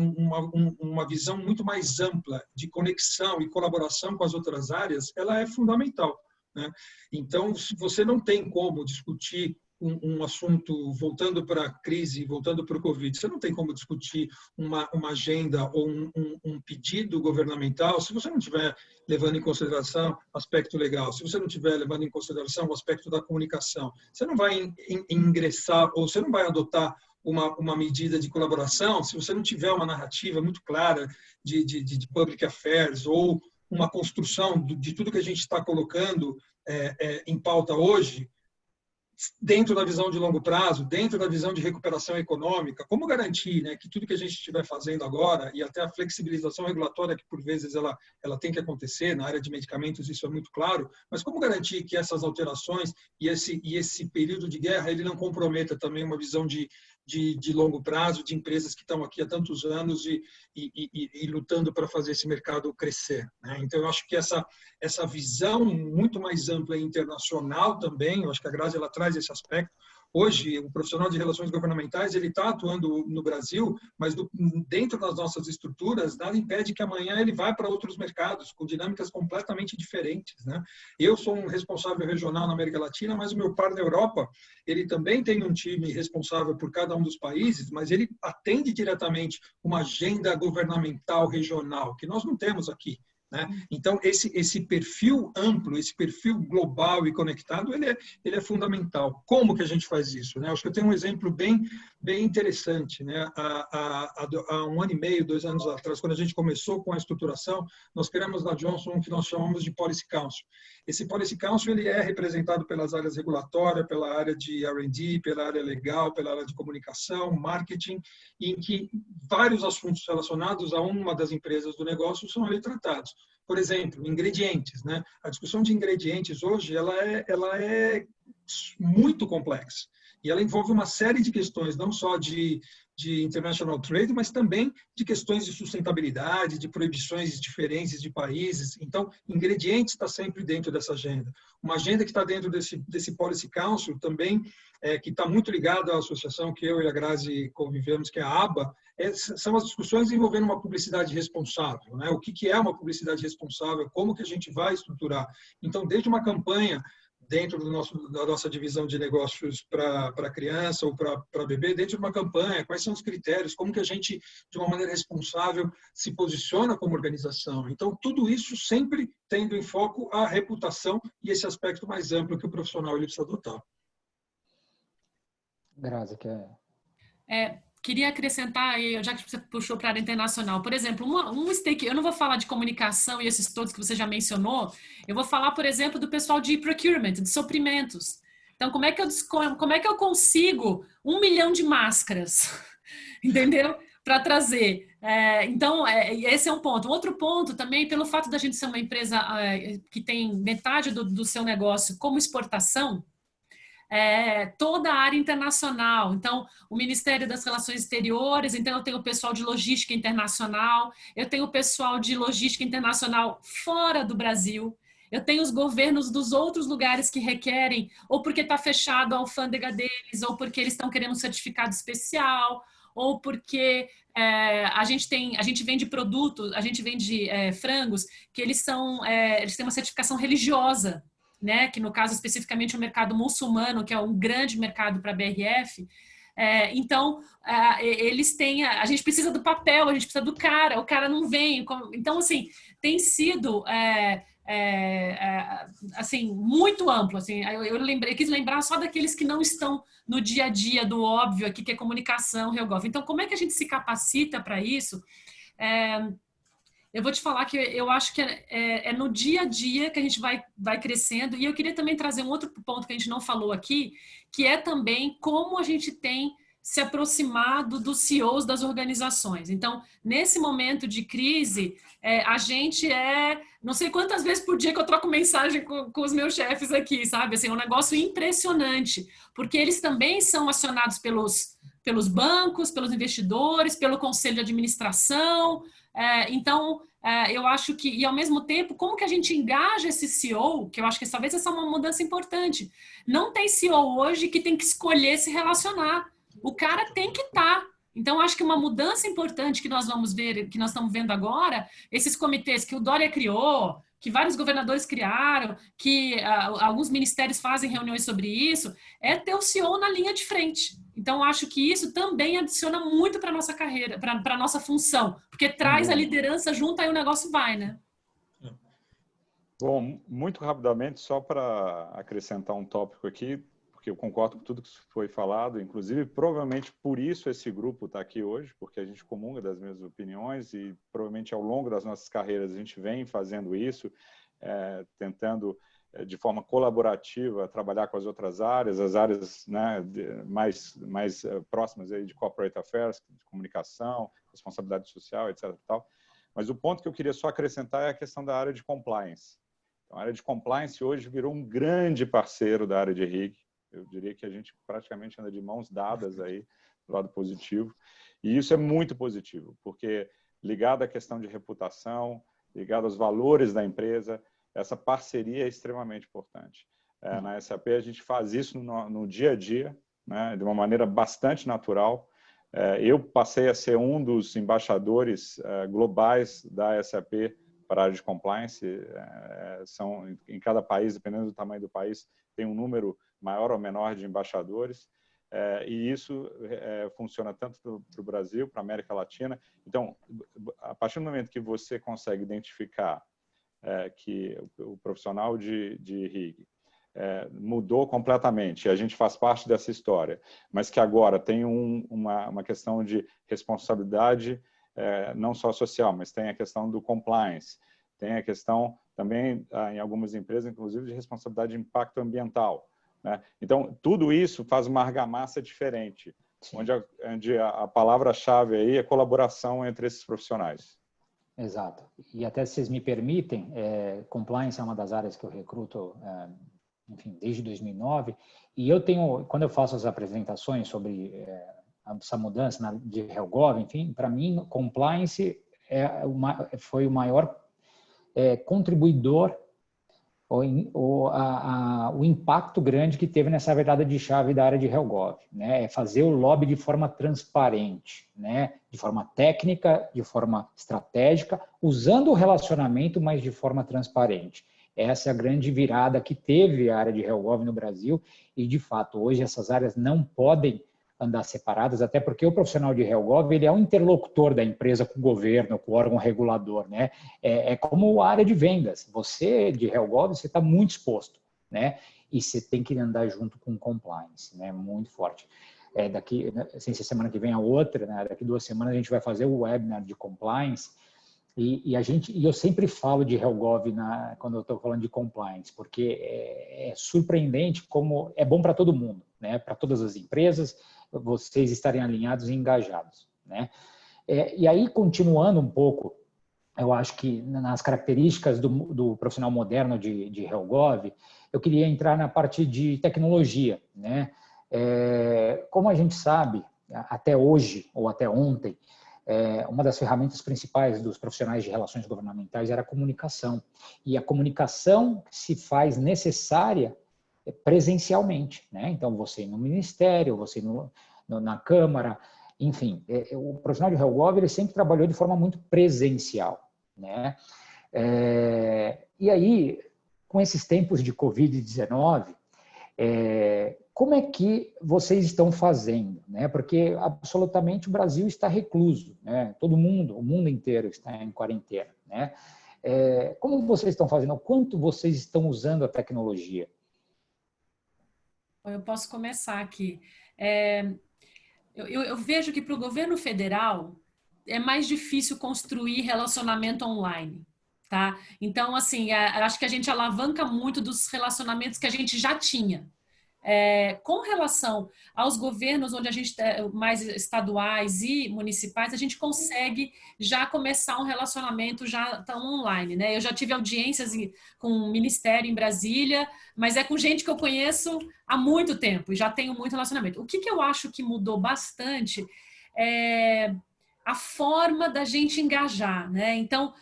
uma visão muito mais ampla de conexão e colaboração com as outras áreas, ela é fundamental, né? Então, se você não tem como discutir um assunto voltando para a crise, voltando para o Covid, você não tem como discutir uma agenda ou um pedido governamental se você não estiver levando em consideração o aspecto legal, se você não estiver levando em consideração o aspecto da comunicação. Você não vai ingressar ou você não vai adotar uma medida de colaboração se você não tiver uma narrativa muito clara de public affairs ou uma construção de tudo que a gente está colocando em pauta hoje, dentro da visão de longo prazo, dentro da visão de recuperação econômica, como garantir, né, que tudo que a gente estiver fazendo agora, e até a flexibilização regulatória, que por vezes ela tem que acontecer, na área de medicamentos isso é muito claro, mas como garantir que essas alterações e esse período de guerra ele não comprometa também uma visão de longo prazo, de empresas que estão aqui há tantos anos e lutando para fazer esse mercado crescer, né? Então, eu acho que essa visão muito mais ampla e internacional também, eu acho que a Grazi ela traz esse aspecto. Hoje, o profissional de relações governamentais ele está atuando no Brasil, mas dentro das nossas estruturas, nada impede que amanhã ele vá para outros mercados, com dinâmicas completamente diferentes, né? Eu sou um responsável regional na América Latina, mas o meu par na Europa, ele também tem um time responsável por cada um dos países, mas ele atende diretamente uma agenda governamental regional, que nós não temos aqui, né? Então, esse perfil amplo, esse perfil global e conectado, ele é fundamental. Como que a gente faz isso, né? Acho que eu tenho um exemplo bem interessante, né? Há 1 ano e meio, 2 anos atrás, quando a gente começou com a estruturação, nós criamos na Johnson o que nós chamamos de Policy Council. Esse Policy Council ele é representado pelas áreas regulatórias, pela área de R&D, pela área legal, pela área de comunicação, marketing, em que vários assuntos relacionados a uma das empresas do negócio são ali tratados. Por exemplo, ingredientes, né? A discussão de ingredientes hoje ela é muito complexa e ela envolve uma série de questões, não só de international trade, mas também de questões de sustentabilidade, de proibições diferentes de países. Então, ingredientes está sempre dentro dessa agenda. Uma agenda que está dentro desse Policy Council também, que está muito ligada à associação que eu e a Grazi convivemos, que é a ABA, são as discussões envolvendo uma publicidade responsável, né? O que é uma publicidade responsável, como que a gente vai estruturar. Então, desde uma campanha dentro da nossa divisão de negócios para criança ou para bebê, dentro de uma campanha, quais são os critérios, como que a gente, de uma maneira responsável, se posiciona como organização. Então, tudo isso sempre tendo em foco a reputação e esse aspecto mais amplo que o profissional ele precisa adotar. Grazi, quer... Queria acrescentar, já que você puxou para a área internacional, por exemplo, eu não vou falar de comunicação e esses todos que você já mencionou, eu vou falar, por exemplo, do pessoal de procurement, de suprimentos. Então, como é que eu consigo 1 milhão de máscaras, entendeu? Para trazer. Então, esse é um ponto. Outro ponto também, pelo fato da gente ser uma empresa que tem metade do seu negócio como exportação, toda a área internacional. Então, o Ministério das Relações Exteriores, então eu tenho o pessoal de logística internacional, eu tenho o pessoal de logística internacional fora do Brasil, eu tenho os governos dos outros lugares que requerem, ou porque está fechado a alfândega deles, ou porque eles estão querendo um certificado especial, ou porque a gente vende produtos, a gente vende frangos que eles têm uma certificação religiosa, né, que no caso especificamente o mercado muçulmano, que é um grande mercado para a BRF, então eles têm, a gente precisa do papel, a gente precisa do cara, o cara não vem, então assim, tem sido assim, muito amplo, assim, eu quis lembrar só daqueles que não estão no dia a dia do óbvio aqui, que é comunicação, RealGov. Então, como é que a gente se capacita para isso? Eu vou te falar que eu acho que é no dia a dia que a gente vai crescendo. E eu queria também trazer um outro ponto que a gente não falou aqui, que é também como a gente tem se aproximado dos CEOs das organizações. Então, nesse momento de crise, a gente não sei quantas vezes por dia que eu troco mensagem com os meus chefes aqui, sabe? Assim, é um negócio impressionante, porque eles também são acionados pelos bancos, pelos investidores, pelo conselho de administração. Então, eu acho que, e ao mesmo tempo, como que a gente engaja esse CEO, que eu acho que talvez essa é uma mudança importante. Não tem CEO hoje que tem que escolher se relacionar. O cara tem que estar. Então, acho que uma mudança importante que nós vamos ver, que nós estamos vendo agora, esses comitês que o Dória criou, que vários governadores criaram, que alguns ministérios fazem reuniões sobre isso, é ter o CEO na linha de frente. Então, acho que isso também adiciona muito para a nossa carreira, para a nossa função, porque traz a liderança junto, aí o negócio vai, né? Bom, muito rapidamente, só para acrescentar um tópico aqui, porque eu concordo com tudo que foi falado, inclusive, provavelmente por isso esse grupo está aqui hoje, porque a gente comunga das mesmas opiniões e provavelmente ao longo das nossas carreiras a gente vem fazendo isso, tentando de forma colaborativa, trabalhar com as outras áreas, as áreas, né, mais próximas aí de corporate affairs, de comunicação, responsabilidade social, etc. Tal. Mas o ponto que eu queria só acrescentar é a questão da área de compliance. Então, a área de compliance hoje virou um grande parceiro da área de RIG. Eu diria que a gente praticamente anda de mãos dadas aí do lado positivo. E isso é muito positivo, porque ligado à questão de reputação, ligado aos valores da empresa, essa parceria é extremamente importante. Na SAP, a gente faz isso no dia a dia, né, de uma maneira bastante natural. Eu passei a ser um dos embaixadores globais da SAP para a área de compliance. São, em cada país, dependendo do tamanho do país, tem um número maior ou menor de embaixadores. E isso funciona tanto para o Brasil, para a América Latina. Então, a partir do momento que você consegue identificar que o profissional de RIG mudou completamente, a gente faz parte dessa história, mas que agora tem uma questão de responsabilidade não só social, mas tem a questão do compliance, tem a questão também, em algumas empresas, inclusive, de responsabilidade de impacto ambiental, né? Então, tudo isso faz uma argamassa diferente, onde a palavra-chave aí é colaboração entre esses profissionais. Exato. E até se vocês me permitem, compliance é uma das áreas que eu recruto, enfim, desde 2009. E eu tenho, quando eu faço as apresentações sobre essa mudança de HellGov, enfim, para mim, compliance foi o maior contribuidor, o impacto grande que teve nessa virada de chave da área de HellGov, né? É fazer o lobby de forma transparente, né? De forma técnica, de forma estratégica, usando o relacionamento, mas de forma transparente. Essa é a grande virada que teve a área de HellGov no Brasil e, de fato, hoje essas áreas não podem andar separadas, até porque o profissional de HellGov, ele é um interlocutor da empresa com o governo, com o órgão regulador, né? É como a área de vendas. Você, de HellGov, você está muito exposto, né? E você tem que andar junto com compliance, né? Muito forte. Daqui, sem ser semana que vem a outra, né? Daqui 2 semanas a gente vai fazer o webinar de compliance e eu sempre falo de HellGov quando eu estou falando de compliance, porque é surpreendente como é bom para todo mundo, né? Para todas as empresas, vocês estarem alinhados e engajados, né? E aí, continuando um pouco, eu acho que nas características do profissional moderno de HellGov, eu queria entrar na parte de tecnologia, né? Como a gente sabe, até hoje ou até ontem, uma das ferramentas principais dos profissionais de relações governamentais era a comunicação. E a comunicação se faz necessária presencialmente, né? Então, você ir no ministério, você ir na Câmara, enfim, o profissional de HellGov, ele sempre trabalhou de forma muito presencial, né? E aí, com esses tempos de Covid-19, como é que vocês estão fazendo, né? Porque absolutamente o Brasil está recluso, né? Todo mundo, o mundo inteiro está em quarentena, né? Como vocês estão fazendo? O quanto vocês estão usando a tecnologia? Eu posso começar aqui. Eu vejo que para o governo federal é mais difícil construir relacionamento online, tá? Então, assim, acho que a gente alavanca muito dos relacionamentos que a gente já tinha. Com relação aos governos onde a gente mais estaduais e municipais, a gente consegue já começar um relacionamento já tão online, né? Eu já tive audiências com o Ministério em Brasília, mas é com gente que eu conheço há muito tempo e já tenho muito relacionamento. O que eu acho que mudou bastante é a forma da gente engajar, né? Então,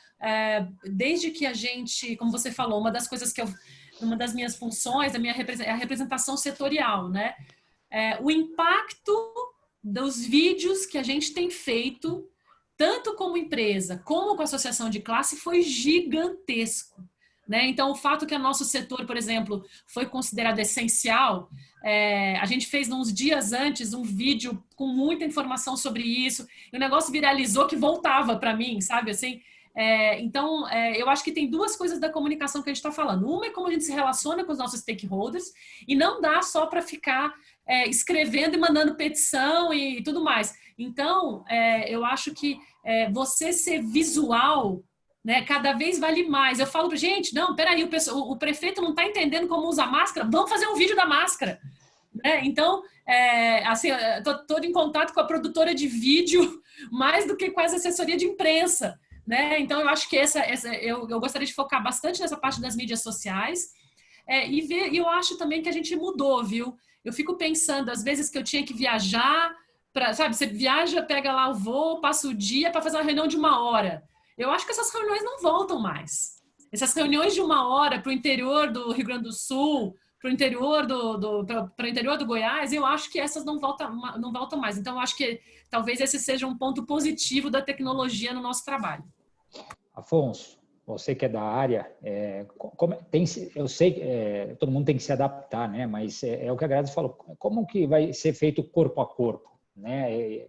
desde que a gente, como você falou, uma das coisas que uma das minhas funções, é a representação setorial, né? O impacto dos vídeos que a gente tem feito, tanto como empresa, como com a associação de classe, foi gigantesco, né? Então, o fato que o nosso setor, por exemplo, foi considerado essencial, a gente fez uns dias antes um vídeo com muita informação sobre isso, e o negócio viralizou que voltava para mim, sabe assim? Então, eu acho que tem 2 coisas da comunicação que a gente está falando. Uma é como a gente se relaciona com os nossos stakeholders e não dá só para ficar escrevendo e mandando petição e tudo mais. Então, eu acho que você ser visual né? Cada vez vale mais. Eu falo para gente, não, peraí, o prefeito não está entendendo como usar máscara, vamos fazer um vídeo da máscara. Né? Então, assim, estou em contato com a produtora de vídeo mais do que com as assessoria de imprensa. Né? Então, eu acho que eu gostaria de focar bastante nessa parte das mídias sociais e eu acho também que a gente mudou, viu? Eu fico pensando, às vezes, que eu tinha que viajar, sabe, você viaja, pega lá o voo, passa o dia para fazer uma reunião de 1 hora. Eu acho que essas reuniões não voltam mais. Essas reuniões de 1 hora para o interior do Rio Grande do Sul, para o interior interior do Goiás, eu acho que essas não voltam mais. Então, eu acho que talvez esse seja um ponto positivo da tecnologia no nosso trabalho. Afonso, você que é da área, eu sei que todo mundo tem que se adaptar, né? Mas é o que a Grazi falou. Como que vai ser feito corpo a corpo? Né?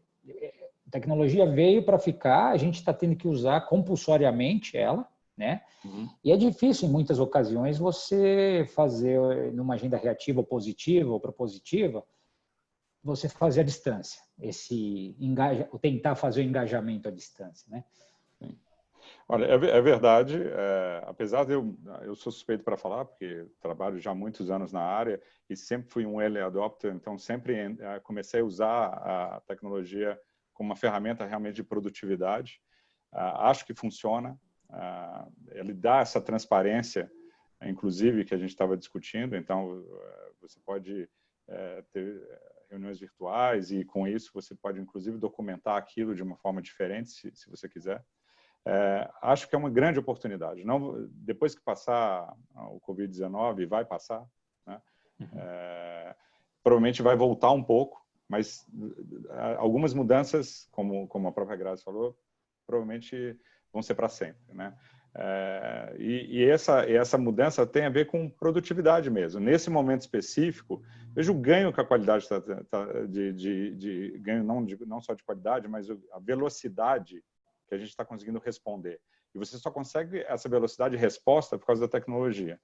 A tecnologia veio para ficar, a gente está tendo que usar compulsoriamente ela, né? Uhum. E é difícil, em muitas ocasiões, você fazer, numa agenda reativa ou positiva ou propositiva, você fazer à distância, tentar fazer o engajamento à distância, né? Sim. Olha, é verdade, apesar de eu sou suspeito para falar, porque trabalho já há muitos anos na área e sempre fui um early adopter, então sempre comecei a usar a tecnologia como uma ferramenta realmente de produtividade. Acho que funciona. Ele dá essa transparência, inclusive, que a gente estava discutindo. Então, você pode ter reuniões virtuais e, com isso, você pode, inclusive, documentar aquilo de uma forma diferente, se você quiser. Acho que é uma grande oportunidade. Não, depois que passar o Covid-19, vai passar, né? Provavelmente vai voltar um pouco, mas algumas mudanças, como a própria Grazi falou, provavelmente vão ser para sempre, né? E essa mudança tem a ver com produtividade mesmo. Nesse momento específico, vejo o ganho que a qualidade ganho não só de qualidade, mas a velocidade que a gente está conseguindo responder. E você só consegue essa velocidade de resposta por causa da tecnologia.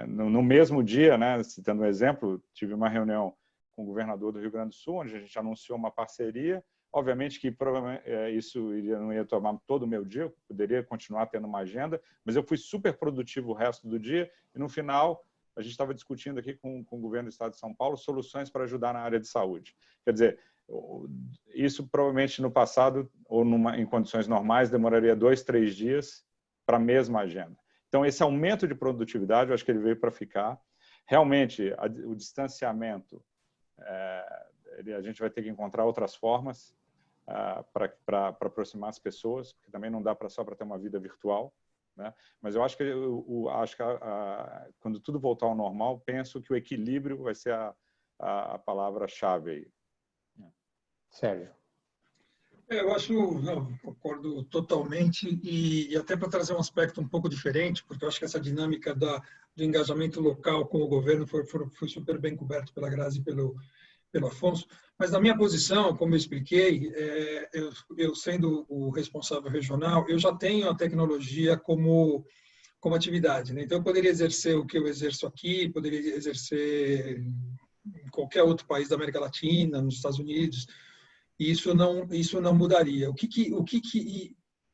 No mesmo dia, né, citando um exemplo, tive uma reunião com o governador do Rio Grande do Sul, onde a gente anunciou uma parceria. Obviamente que provavelmente isso não ia tomar todo o meu dia, eu poderia continuar tendo uma agenda, mas eu fui super produtivo o resto do dia e, no final, a gente estava discutindo aqui com o governo do Estado de São Paulo soluções para ajudar na área de saúde. Quer dizer, isso provavelmente no passado, ou em condições normais, demoraria 2, 3 dias para a mesma agenda. Então, esse aumento de produtividade, eu acho que ele veio para ficar. Realmente, o distanciamento, a gente vai ter que encontrar outras formas para aproximar as pessoas, porque também não dá só para ter uma vida virtual, né? Mas eu acho que, quando tudo voltar ao normal, penso que o equilíbrio vai ser a palavra-chave aí. Sérgio. Eu concordo totalmente e até para trazer um aspecto um pouco diferente, porque eu acho que essa dinâmica do engajamento local com o governo foi super bem coberto pela Grazi e pelo Afonso, mas na minha posição, como eu expliquei, eu sendo o responsável regional, eu já tenho a tecnologia como atividade, né? Então eu poderia exercer o que eu exerço aqui, poderia exercer em qualquer outro país da América Latina, nos Estados Unidos, e isso não mudaria.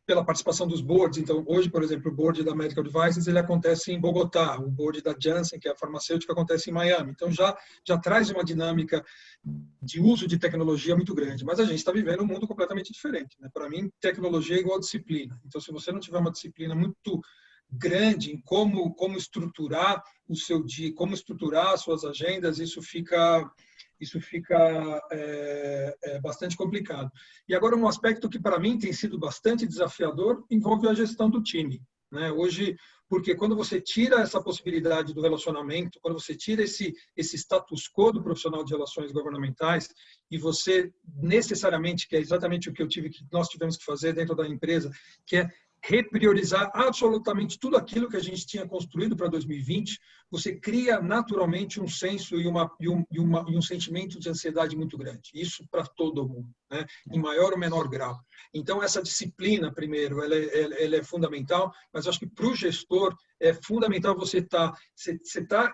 Pela participação dos boards, então hoje, por exemplo, o board da Medical Devices ele acontece em Bogotá, o board da Janssen, que é a farmacêutica, acontece em Miami. Então já traz uma dinâmica de uso de tecnologia muito grande, mas a gente está vivendo um mundo completamente diferente, né? Para mim, tecnologia é igual a disciplina. Então, se você não tiver uma disciplina muito grande em como estruturar o seu dia, como estruturar as suas agendas, isso fica bastante complicado. E agora um aspecto que para mim tem sido bastante desafiador envolve a gestão do time, né? Hoje, porque quando você tira essa possibilidade do relacionamento, quando você tira esse status quo do profissional de relações governamentais e você necessariamente, que é exatamente o que nós tivemos que fazer dentro da empresa, que é repriorizar absolutamente tudo aquilo que a gente tinha construído para 2020, você cria naturalmente um senso e um sentimento de ansiedade muito grande. Isso para todo mundo, né? Em maior ou menor grau. Então, essa disciplina, primeiro, ela é fundamental, mas acho que para o gestor é fundamental você tá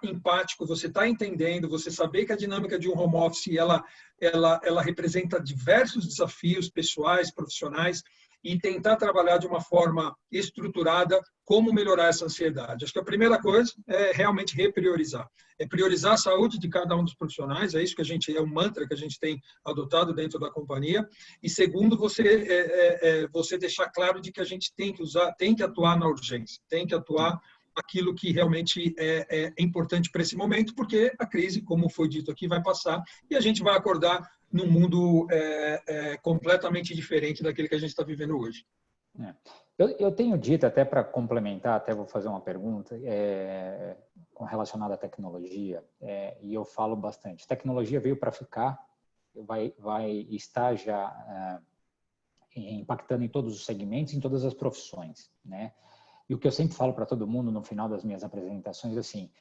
empático, você tá entendendo, você saber que a dinâmica de um home office ela representa diversos desafios pessoais, profissionais, e tentar trabalhar de uma forma estruturada como melhorar essa ansiedade. Acho que a primeira coisa é realmente repriorizar. É priorizar a saúde de cada um dos profissionais, é isso que é um mantra que a gente tem adotado dentro da companhia. E segundo, você deixar claro de que a gente tem que atuar na urgência, tem que atuar aquilo que realmente é importante para esse momento, porque a crise, como foi dito aqui, vai passar e a gente vai acordar num mundo completamente diferente daquele que a gente está vivendo hoje. Eu tenho dito, até para complementar, até vou fazer uma pergunta relacionada à tecnologia, e eu falo bastante. Tecnologia veio para ficar, vai estar já impactando em todos os segmentos, em todas as profissões, né? E o que eu sempre falo para todo mundo no final das minhas apresentações, assim,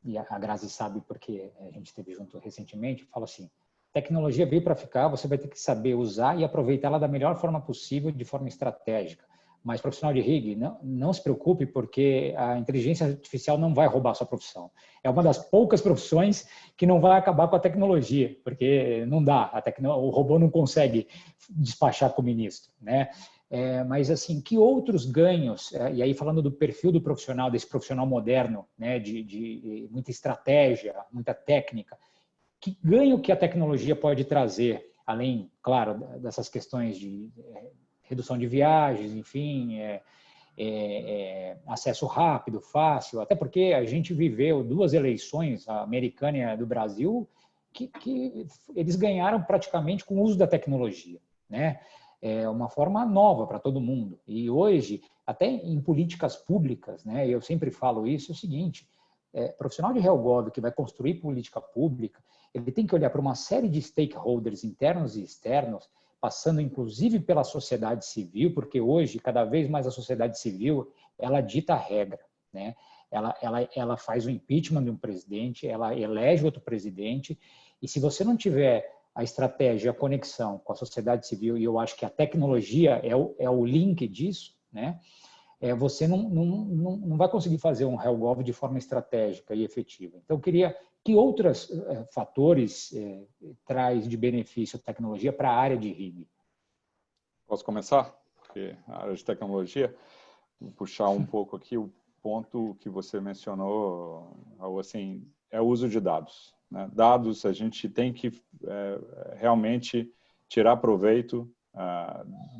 e a Grazi sabe porque a gente esteve junto recentemente, eu falo assim, tecnologia veio para ficar, você vai ter que saber usar e aproveitá-la da melhor forma possível, de forma estratégica. Mas profissional de RIG, não se preocupe, porque a inteligência artificial não vai roubar a sua profissão. É uma das poucas profissões que não vai acabar com a tecnologia, porque não dá, o robô não consegue despachar com o ministro, né? Mas, assim, que outros ganhos, e aí falando do perfil do profissional, desse profissional moderno, né, de muita estratégia, muita técnica, que ganho que a tecnologia pode trazer, além, claro, dessas questões de redução de viagens, enfim, acesso rápido, fácil, até porque a gente viveu 2 eleições, a americana e a do Brasil, que eles ganharam praticamente com o uso da tecnologia, né? É uma forma nova para todo mundo. E hoje, até em políticas públicas, né, eu sempre falo isso, é o seguinte, profissional de HealthGov que vai construir política pública, ele tem que olhar para uma série de stakeholders internos e externos, passando inclusive pela sociedade civil, porque hoje, cada vez mais a sociedade civil, ela dita a regra, né? Ela faz o impeachment de um presidente, ela elege outro presidente, e se você não tiver a estratégia, a conexão com a sociedade civil, e eu acho que a tecnologia é o link disso, né? Você não vai conseguir fazer um HealthGov de forma estratégica e efetiva. Então, eu queria que outros fatores traz de benefício a tecnologia para a área de RIG? Posso começar? Porque a área de tecnologia, vou puxar um pouco aqui o ponto que você mencionou, assim, é o uso de dados. Né? Dados, a gente tem que realmente tirar proveito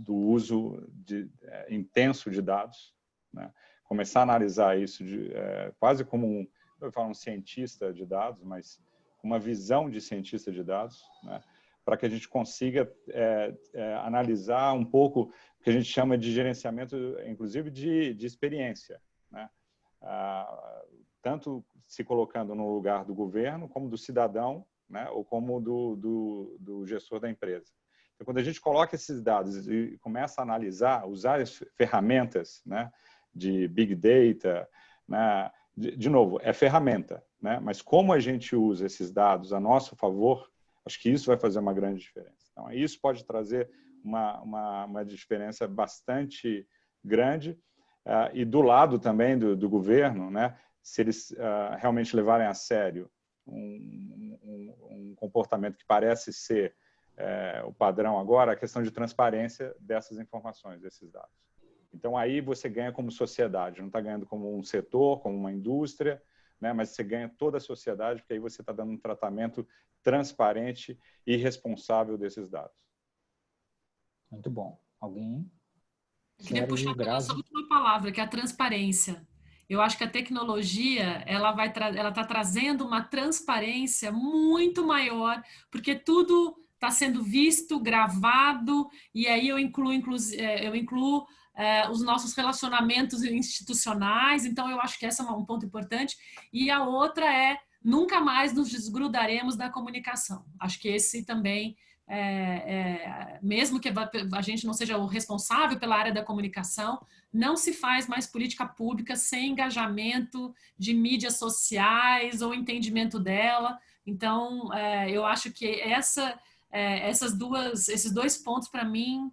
do uso intenso de dados, né? Começar a analisar isso quase como eu falo um cientista de dados, mas uma visão de cientista de dados, né? Para que a gente consiga analisar um pouco o que a gente chama de gerenciamento, inclusive de experiência, né? Tanto se colocando no lugar do governo, como do cidadão, né? Ou como do gestor da empresa. Então, quando a gente coloca esses dados e começa a analisar, usar as ferramentas, né, de Big Data, né, de novo, é ferramenta, né, mas como a gente usa esses dados a nosso favor, acho que isso vai fazer uma grande diferença. Então, isso pode trazer uma diferença bastante grande. E do lado também do governo, né, se eles realmente levarem a sério um comportamento que parece ser o padrão agora, a questão de transparência dessas informações, desses dados. Então, aí você ganha como sociedade, não está ganhando como um setor, como uma indústria, né? Mas você ganha toda a sociedade, porque aí você está dando um tratamento transparente e responsável desses dados. Muito bom. Alguém? Eu queria puxar pela nossa última palavra, que é a transparência. Eu acho que a tecnologia ela está trazendo uma transparência muito maior, porque tudo está sendo visto, gravado, e aí eu incluo os nossos relacionamentos institucionais, então eu acho que esse é um ponto importante. E a outra é, nunca mais nos desgrudaremos da comunicação. Acho que esse também, mesmo que a gente não seja o responsável pela área da comunicação, não se faz mais política pública sem engajamento de mídias sociais ou entendimento dela. Então, eu acho que esses 2 pontos, para mim,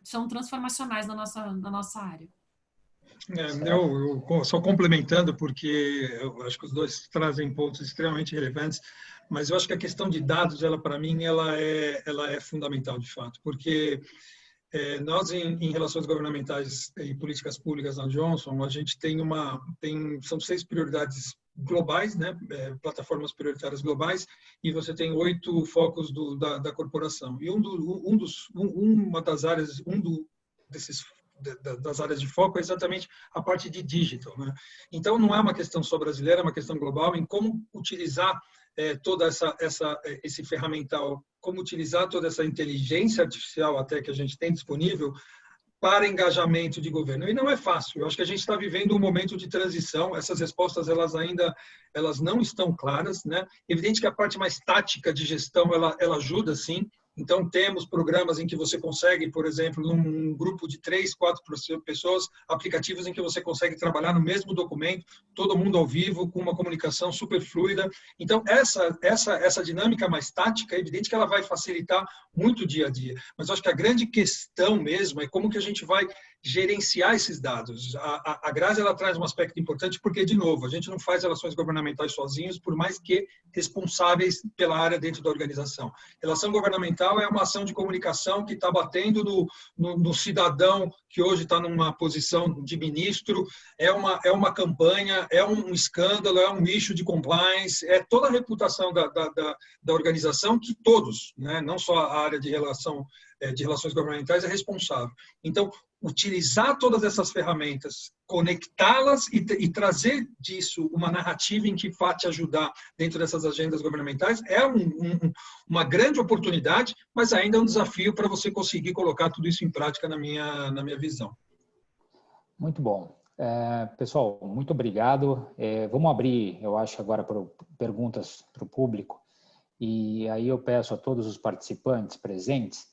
são transformacionais na nossa área. Eu só complementando, porque eu acho que os dois trazem pontos extremamente relevantes, mas eu acho que a questão de dados, para mim, ela é fundamental, de fato, porque Nós, em relações governamentais e políticas públicas na Johnson, a gente são 6 prioridades globais, né? Plataformas prioritárias globais, e você tem 8 focos da corporação. E das áreas de foco é exatamente a parte de digital, né? Então, não é uma questão só brasileira, é uma questão global em como utilizar toda esse ferramental, como utilizar toda essa inteligência artificial até que a gente tem disponível para engajamento de governo. E não é fácil. Eu acho que a gente está vivendo um momento de transição. Essas respostas, elas não estão claras, né? Evidente que a parte mais tática de gestão, ela ajuda, sim. Então, temos programas em que você consegue, por exemplo, num grupo de 3, 4 pessoas, aplicativos em que você consegue trabalhar no mesmo documento, todo mundo ao vivo, com uma comunicação super fluida. Então, essa dinâmica mais tática, é evidente que ela vai facilitar muito o dia a dia. Mas eu acho que a grande questão mesmo é como que a gente vai gerenciar esses dados. A Grazi, ela traz um aspecto importante porque, de novo, a gente não faz relações governamentais sozinhos, por mais que responsáveis pela área dentro da organização. Relação governamental é uma ação de comunicação que está batendo no cidadão que hoje está numa posição de ministro, é uma campanha, é um escândalo, é um issue de compliance, é toda a reputação da organização que todos, né, não só a área de relações governamentais, é responsável. Então, utilizar todas essas ferramentas, conectá-las e trazer disso uma narrativa em que vá te ajudar dentro dessas agendas governamentais é uma grande oportunidade, mas ainda é um desafio para você conseguir colocar tudo isso em prática na minha visão. Muito bom. Pessoal, muito obrigado. Vamos abrir, eu acho, agora para perguntas para o público. E aí eu peço a todos os participantes presentes,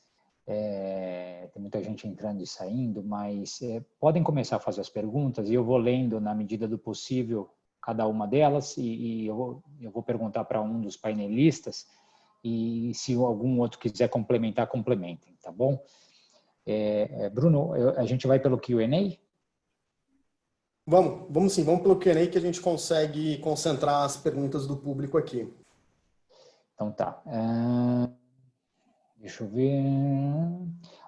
tem muita gente entrando e saindo, mas podem começar a fazer as perguntas e eu vou lendo na medida do possível cada uma delas e eu vou perguntar para um dos painelistas e se algum outro quiser complementar, complementem, tá bom? Bruno, a gente vai pelo Q&A? Vamos sim, vamos pelo Q&A que a gente consegue concentrar as perguntas do público aqui. Então tá. Deixa eu ver.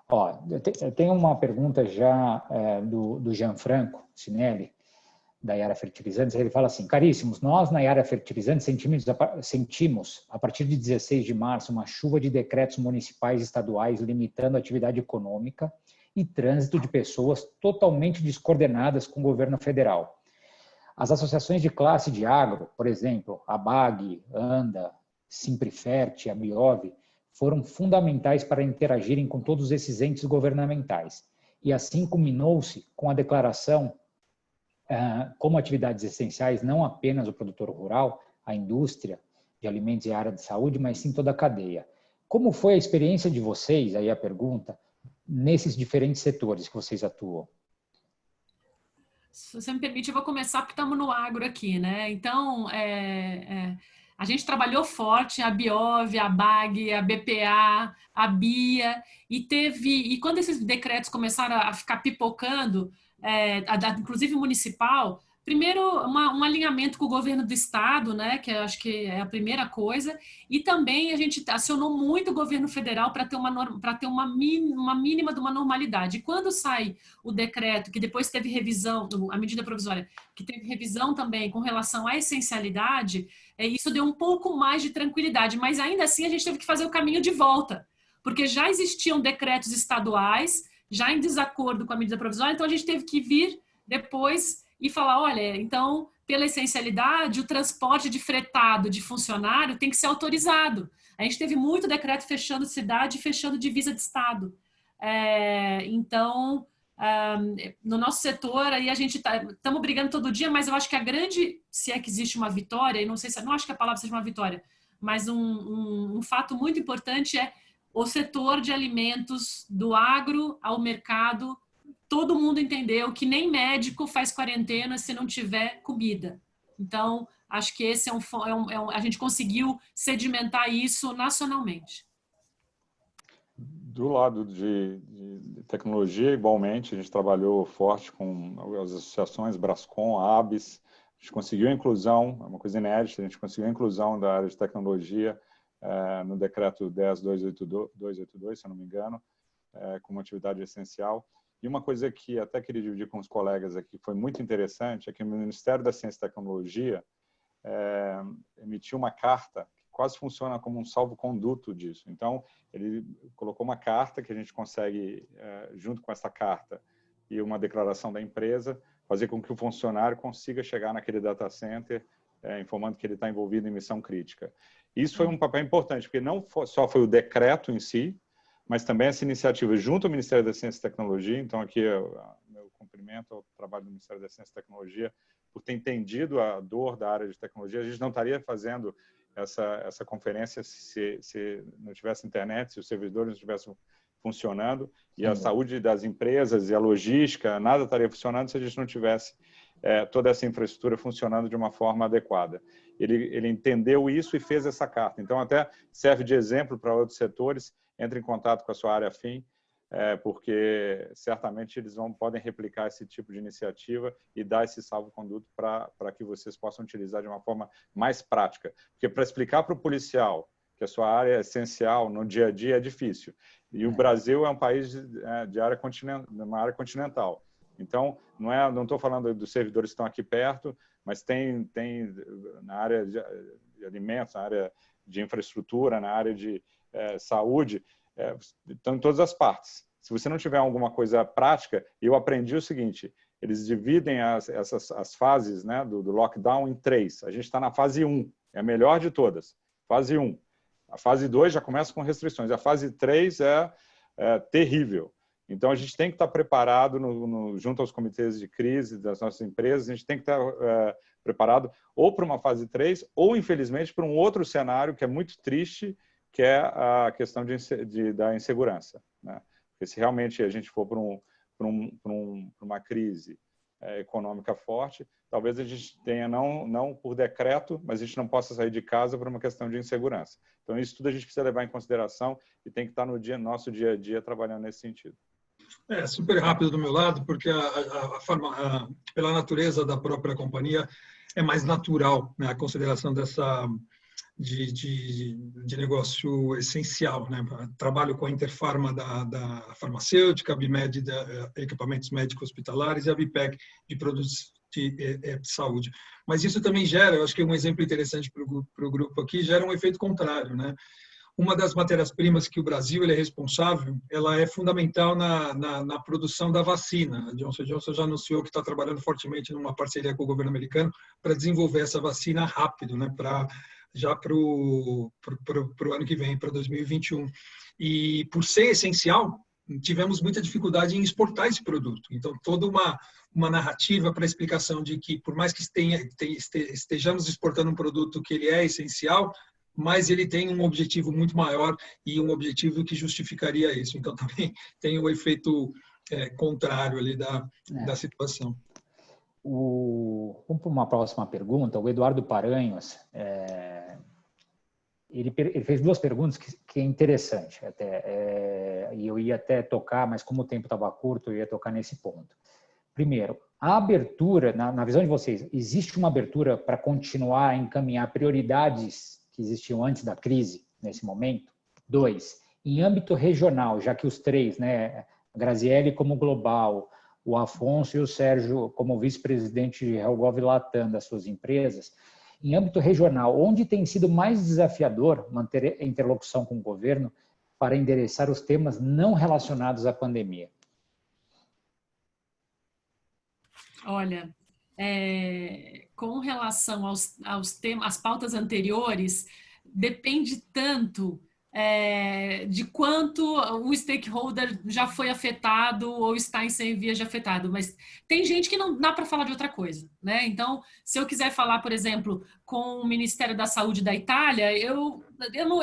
Ó, eu tenho uma pergunta já do Gianfranco Sinelli, da Yara Fertilizantes. Ele fala assim: caríssimos, nós na Yara Fertilizantes sentimos, a partir de 16 de março, uma chuva de decretos municipais e estaduais limitando a atividade econômica e trânsito de pessoas totalmente descoordenadas com o governo federal. As associações de classe de agro, por exemplo, a BAG, ANDA, Simprifert, a Biov, foram fundamentais para interagirem com todos esses entes governamentais. E assim culminou-se com a declaração como atividades essenciais não apenas o produtor rural, a indústria de alimentos e a área de saúde, mas sim toda a cadeia. Como foi a experiência de vocês, aí a pergunta, nesses diferentes setores que vocês atuam? Se você me permite, eu vou começar porque estamos no agro aqui, né? Então, a gente trabalhou forte, a Biov, a BAG, a BPA, a BIA, e quando esses decretos começaram a ficar pipocando, inclusive municipal, primeiro um alinhamento com o governo do estado, né, que eu acho que é a primeira coisa, e também a gente acionou muito o governo federal para ter uma mínima de uma normalidade. E quando sai o decreto, que depois teve revisão, a medida provisória, que teve revisão também com relação à essencialidade, isso deu um pouco mais de tranquilidade, mas ainda assim a gente teve que fazer o caminho de volta, porque já existiam decretos estaduais, já em desacordo com a medida provisória, então a gente teve que vir depois e falar, olha, então, pela essencialidade, o transporte de fretado de funcionário tem que ser autorizado. A gente teve muito decreto fechando cidade e fechando divisa de estado. Então, no nosso setor, aí a gente estamos brigando todo dia, mas eu acho que a grande, se é que existe uma vitória, e não acho que a palavra seja uma vitória, mas um fato muito importante é o setor de alimentos do agro ao mercado. Todo mundo entendeu que nem médico faz quarentena se não tiver comida. Então, acho que esse a gente conseguiu sedimentar isso nacionalmente. Do lado de tecnologia, igualmente, a gente trabalhou forte com as associações Brascom, ABS, a gente conseguiu a inclusão, é uma coisa inédita, a gente conseguiu a inclusão da área de tecnologia no decreto 10.282, se eu não me engano, como atividade essencial. E uma coisa que até queria dividir com os colegas aqui, foi muito interessante, é que o Ministério da Ciência e Tecnologia emitiu uma carta que quase funciona como um salvo-conduto disso. Então, ele colocou uma carta que a gente consegue, junto com essa carta e uma declaração da empresa, fazer com que o funcionário consiga chegar naquele data center, informando que ele está envolvido em missão crítica. Isso foi um papel importante, porque não só foi o decreto em si, mas também essa iniciativa junto ao Ministério da Ciência e Tecnologia. Então, aqui, meu cumprimento ao trabalho do Ministério da Ciência e Tecnologia por ter entendido a dor da área de tecnologia. A gente não estaria fazendo essa conferência se não tivesse internet, se os servidores não estivessem funcionando, e a saúde das empresas e a logística, nada estaria funcionando se a gente não tivesse toda essa infraestrutura funcionando de uma forma adequada. Ele entendeu isso e fez essa carta. Então, até serve de exemplo para outros setores. Entre em contato com a sua área afim, porque certamente eles podem replicar esse tipo de iniciativa e dar esse salvo-conduto para que vocês possam utilizar de uma forma mais prática. Porque para explicar para o policial que a sua área é essencial no dia a dia é difícil. E o Brasil é um país uma área continental. Então, não estou falando dos servidores que estão aqui perto, mas tem na área de alimentos, na área de infraestrutura, na área de saúde, estão em todas as partes. Se você não tiver alguma coisa prática, eu aprendi o seguinte, eles dividem as fases, né, do lockdown em 3. A gente está na fase 1, é a melhor de todas. Fase 1. A fase 2 já começa com restrições. A fase 3 é terrível. Então, a gente tem que estar preparado junto aos comitês de crise das nossas empresas, a gente tem que estar preparado ou para uma fase 3 ou, infelizmente, para um outro cenário que é muito triste, que é a questão da insegurança, né? Porque se realmente a gente for para uma crise econômica forte, talvez a gente tenha, não por decreto, mas a gente não possa sair de casa por uma questão de insegurança. Então, isso tudo a gente precisa levar em consideração e tem que estar no nosso dia a dia trabalhando nesse sentido. Super rápido do meu lado, porque pela natureza da própria companhia, é mais natural, né, a consideração dessa de negócio essencial, né? Trabalho com a Interpharma da farmacêutica, a BIMED de equipamentos médicos hospitalares e a BIPEC de produtos de saúde. Mas isso também gera, eu acho que é um exemplo interessante para o grupo aqui, gera um efeito contrário, né? Uma das matérias-primas que o Brasil ele é responsável, ela é fundamental na produção da vacina. A Johnson & Johnson já anunciou que está trabalhando fortemente numa parceria com o governo americano para desenvolver essa vacina rápido, né? Já para o ano que vem, para 2021. E, por ser essencial, tivemos muita dificuldade em exportar esse produto. Então, toda uma narrativa para a explicação de que, por mais que estejamos exportando um produto que ele é essencial, mas ele tem um objetivo muito maior e um objetivo que justificaria isso. Então, também tem o efeito contrário ali da situação. Vamos para uma próxima pergunta. O Eduardo Paranhos, ele fez 2 perguntas que é interessante. E eu ia até tocar, mas como o tempo estava curto, eu ia tocar nesse ponto. Primeiro, a abertura, na visão de vocês, existe uma abertura para continuar a encaminhar prioridades que existiam antes da crise, nesse momento? 2, em âmbito regional, já que os 3, né, a Graziele como global, o Afonso e o Sérgio como vice-presidente de Helgov Latam das suas empresas, em âmbito regional, onde tem sido mais desafiador manter a interlocução com o governo para endereçar os temas não relacionados à pandemia? Olha, com relação aos temas, às pautas anteriores, depende tanto de quanto o stakeholder já foi afetado ou está em vias de afetado, mas tem gente que não dá para falar de outra coisa, né? Então, se eu quiser falar, por exemplo, com o Ministério da Saúde da Itália,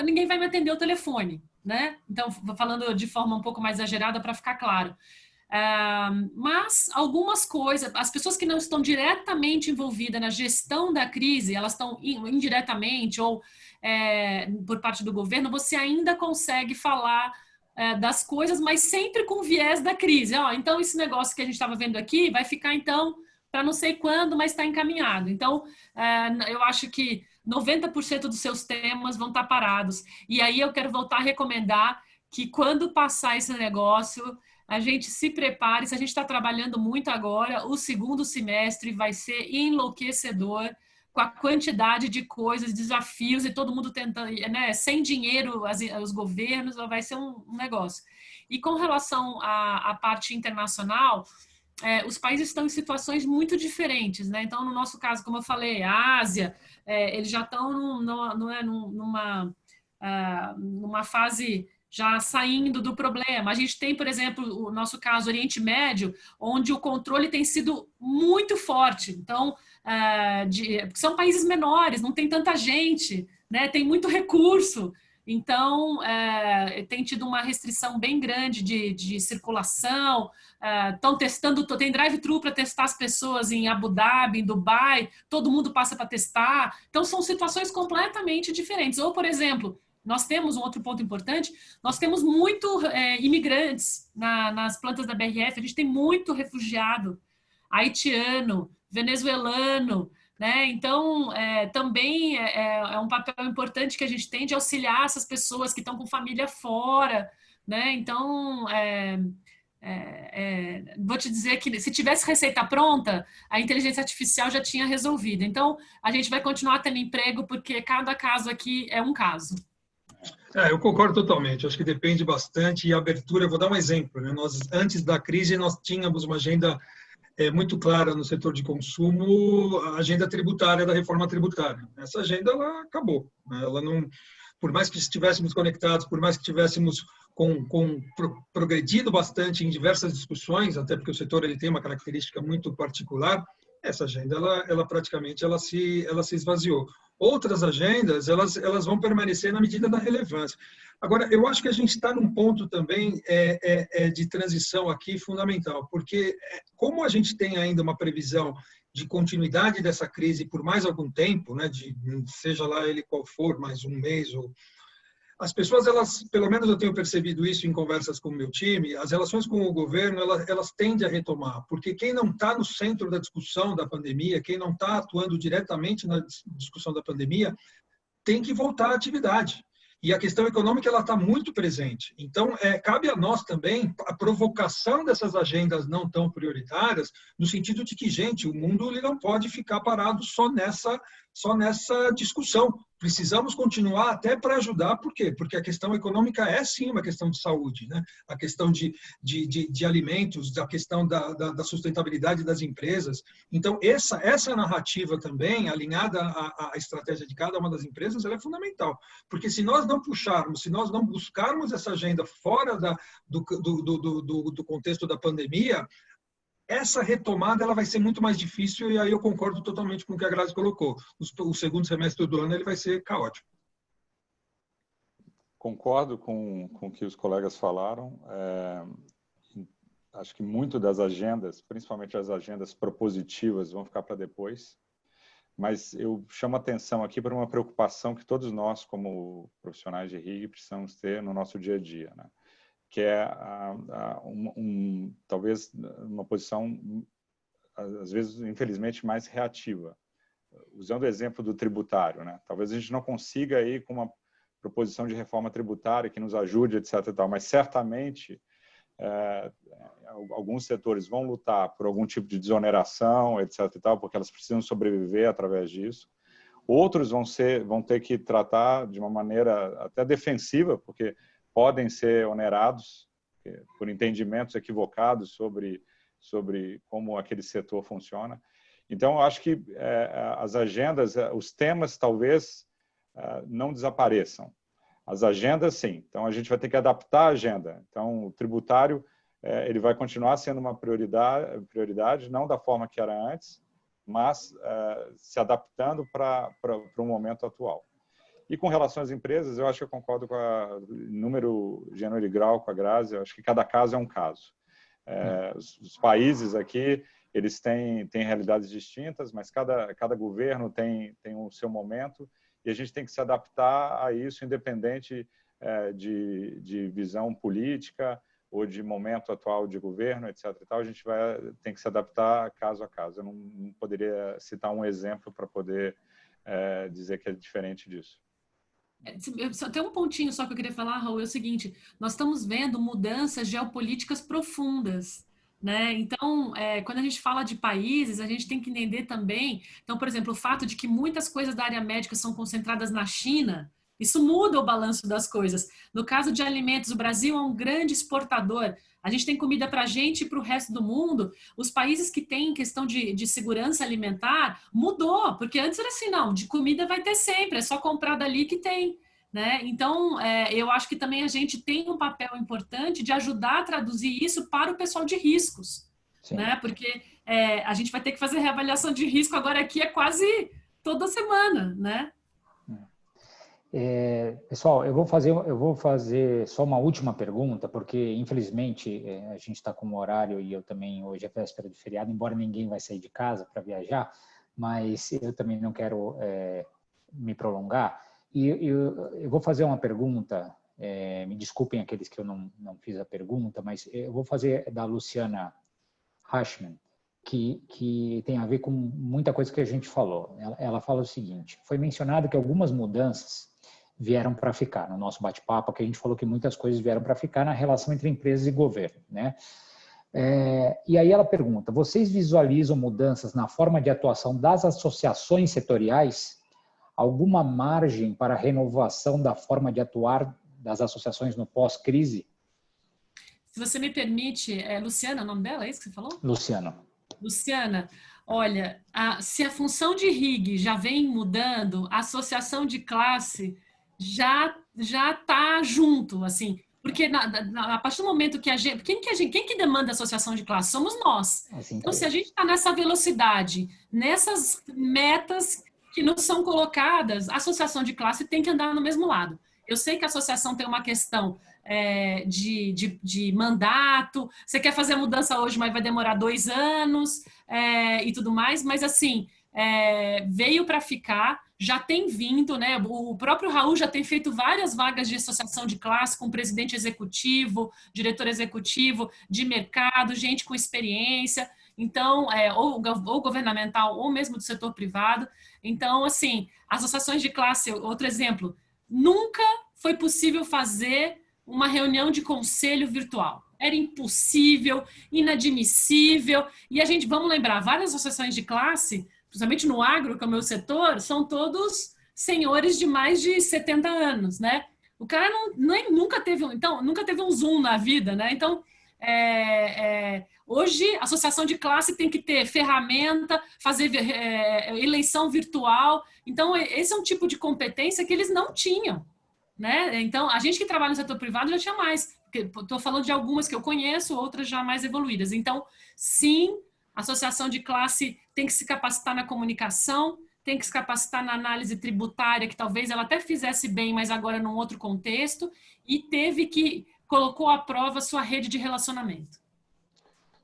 ninguém vai me atender o telefone, né? Então, falando de forma um pouco mais exagerada para ficar claro. Mas algumas coisas, as pessoas que não estão diretamente envolvidas na gestão da crise, elas estão indiretamente ou por parte do governo, você ainda consegue falar das coisas, mas sempre com viés da crise. Então, esse negócio que a gente estava vendo aqui vai ficar, então, para não sei quando, mas está encaminhado. Então, eu acho que 90% dos seus temas vão estar parados. E aí eu quero voltar a recomendar que quando passar esse negócio, a gente se prepare. Se a gente está trabalhando muito agora, o segundo semestre vai ser enlouquecedor com a quantidade de coisas, desafios e todo mundo tentando, né, sem dinheiro, os governos, vai ser um negócio. E com relação à parte internacional, os países estão em situações muito diferentes, né? Então, no nosso caso, como eu falei, a Ásia, eles já estão numa fase já saindo do problema. A gente tem, por exemplo, o nosso caso Oriente Médio, onde o controle tem sido muito forte. Então, são países menores, não tem tanta gente, né? Tem muito recurso. Então, tem tido uma restrição bem grande de circulação. Estão testando, tem drive-thru para testar as pessoas em Abu Dhabi, em Dubai, todo mundo passa para testar. Então, são situações completamente diferentes. Ou, por exemplo, nós temos um outro ponto importante, nós temos muito imigrantes nas plantas da BRF, a gente tem muito refugiado haitiano, venezuelano, né? Então, também é um papel importante que a gente tem de auxiliar essas pessoas que estão com família fora, né? Então, vou te dizer que se tivesse receita pronta, a inteligência artificial já tinha resolvido. Então, a gente vai continuar tendo emprego porque cada caso aqui é um caso. Eu concordo totalmente. Acho que depende bastante e a abertura. Eu vou dar um exemplo, né? Nós, antes da crise, nós tínhamos uma agenda muito clara no setor de consumo, a agenda tributária da reforma tributária. Essa agenda ela acabou. Né? Ela não, por mais que estivéssemos conectados, por mais que tivéssemos progredido bastante em diversas discussões, até porque o setor ele tem uma característica muito particular, essa agenda ela praticamente ela se esvaziou. Outras agendas elas vão permanecer na medida da relevância. Agora, eu acho que a gente está num ponto também de transição aqui fundamental, porque como a gente tem ainda uma previsão de continuidade dessa crise por mais algum tempo, né, seja lá ele qual for, mais um mês, ou as pessoas, elas, pelo menos eu tenho percebido isso em conversas com o meu time, as relações com o governo, elas tendem a retomar, porque quem não está no centro da discussão da pandemia, quem não está atuando diretamente na discussão da pandemia, tem que voltar à atividade. E a questão econômica ela está muito presente. Então, cabe a nós também a provocação dessas agendas não tão prioritárias, no sentido de que, gente, o mundo ele não pode ficar parado só nessa discussão. Precisamos continuar até para ajudar, por quê? Porque a questão econômica é sim uma questão de saúde, né? A questão de alimentos, a questão da sustentabilidade das empresas. Então, essa narrativa também, alinhada à estratégia de cada uma das empresas, ela é fundamental. Porque se nós não puxarmos, se nós não buscarmos essa agenda fora do contexto da pandemia, essa retomada ela vai ser muito mais difícil e aí eu concordo totalmente com o que a Grazi colocou. O segundo semestre do ano ele vai ser caótico. Concordo com o que os colegas falaram. Acho que muito das agendas, principalmente as agendas propositivas, vão ficar para depois. Mas eu chamo a atenção aqui para uma preocupação que todos nós, como profissionais de RIG, precisamos ter no nosso dia a dia, né? Que é talvez uma posição, às vezes, infelizmente, mais reativa. Usando o exemplo do tributário, né? Talvez a gente não consiga ir com uma proposição de reforma tributária que nos ajude, etc. e tal, mas certamente alguns setores vão lutar por algum tipo de desoneração, etc. e tal, porque elas precisam sobreviver através disso. Outros vão ter que tratar de uma maneira até defensiva, porque podem ser onerados por entendimentos equivocados sobre como aquele setor funciona. Então, eu acho que as agendas, os temas talvez não desapareçam. As agendas, sim. Então, a gente vai ter que adaptar a agenda. Então, o tributário ele vai continuar sendo uma prioridade, não da forma que era antes, mas se adaptando para o momento atual. E com relação às empresas, eu acho que eu concordo com o número gênero e grau com a Grazi. Eu acho que cada caso é um caso. Os países aqui, eles têm realidades distintas, mas cada governo tem o seu momento e a gente tem que se adaptar a isso, independente de visão política ou de momento atual de governo, etc. E tal. A gente tem que se adaptar caso a caso. Eu não poderia citar um exemplo para poder dizer que é diferente disso. Só tem um pontinho só que eu queria falar, Raul, é o seguinte, nós estamos vendo mudanças geopolíticas profundas, né? Então, quando a gente fala de países, a gente tem que entender também, então, por exemplo, o fato de que muitas coisas da área médica são concentradas na China, isso muda o balanço das coisas. No caso de alimentos, o Brasil é um grande exportador, a gente tem comida para a gente e para o resto do mundo. Os países que têm questão de segurança alimentar mudou, porque antes era assim, não, de comida vai ter sempre, é só comprar dali que tem. Né? Então, eu acho que também a gente tem um papel importante de ajudar a traduzir isso para o pessoal de riscos, né? Porque a gente vai ter que fazer reavaliação de risco agora aqui quase toda semana, né? Pessoal, eu vou fazer só uma última pergunta, porque infelizmente a gente está com um horário e eu também hoje é véspera de feriado, embora ninguém vai sair de casa para viajar, mas eu também não quero me prolongar. E eu vou fazer uma pergunta, me desculpem aqueles que eu não fiz a pergunta, mas eu vou fazer da Luciana Hashman, que tem a ver com muita coisa que a gente falou. Ela fala o seguinte: foi mencionado que algumas mudanças vieram para ficar no nosso bate-papo, que a gente falou que muitas coisas vieram para ficar na relação entre empresas e governo, né? E aí ela pergunta: vocês visualizam mudanças na forma de atuação das associações setoriais? Alguma margem para a renovação da forma de atuar das associações no pós-crise? Se você me permite, Luciana, o nome dela, é isso que você falou? Luciana, olha, se a função de RIG já vem mudando, a associação de classe já está junto, assim, porque a partir do momento que a gente, quem que demanda a associação de classe? Somos nós. Assim, então, se a gente está nessa velocidade, nessas metas que nos são colocadas, a associação de classe tem que andar no mesmo lado. Eu sei que a associação tem uma questão de mandato, você quer fazer a mudança hoje, mas vai demorar 2 anos e tudo mais, mas assim, veio para ficar, já tem vindo, né? O próprio Raul já tem feito várias vagas de associação de classe com presidente executivo, diretor executivo de mercado, gente com experiência, então, ou governamental, ou mesmo do setor privado. Então, assim, associações de classe, outro exemplo, nunca foi possível fazer uma reunião de conselho virtual. Era impossível, inadmissível. E a gente, vamos lembrar, várias associações de classe, principalmente no agro, que é o meu setor, são todos senhores de mais de 70 anos, né? O cara nunca teve um Zoom na vida, né? Então, hoje, a associação de classe tem que ter ferramenta, fazer eleição virtual. Então, esse é um tipo de competência que eles não tinham, né? Então, a gente que trabalha no setor privado já tinha mais. Estou falando de algumas que eu conheço, outras já mais evoluídas. Então, sim, a associação de classe tem que se capacitar na comunicação, tem que se capacitar na análise tributária, que talvez ela até fizesse bem, mas agora num outro contexto, e colocou à prova sua rede de relacionamento.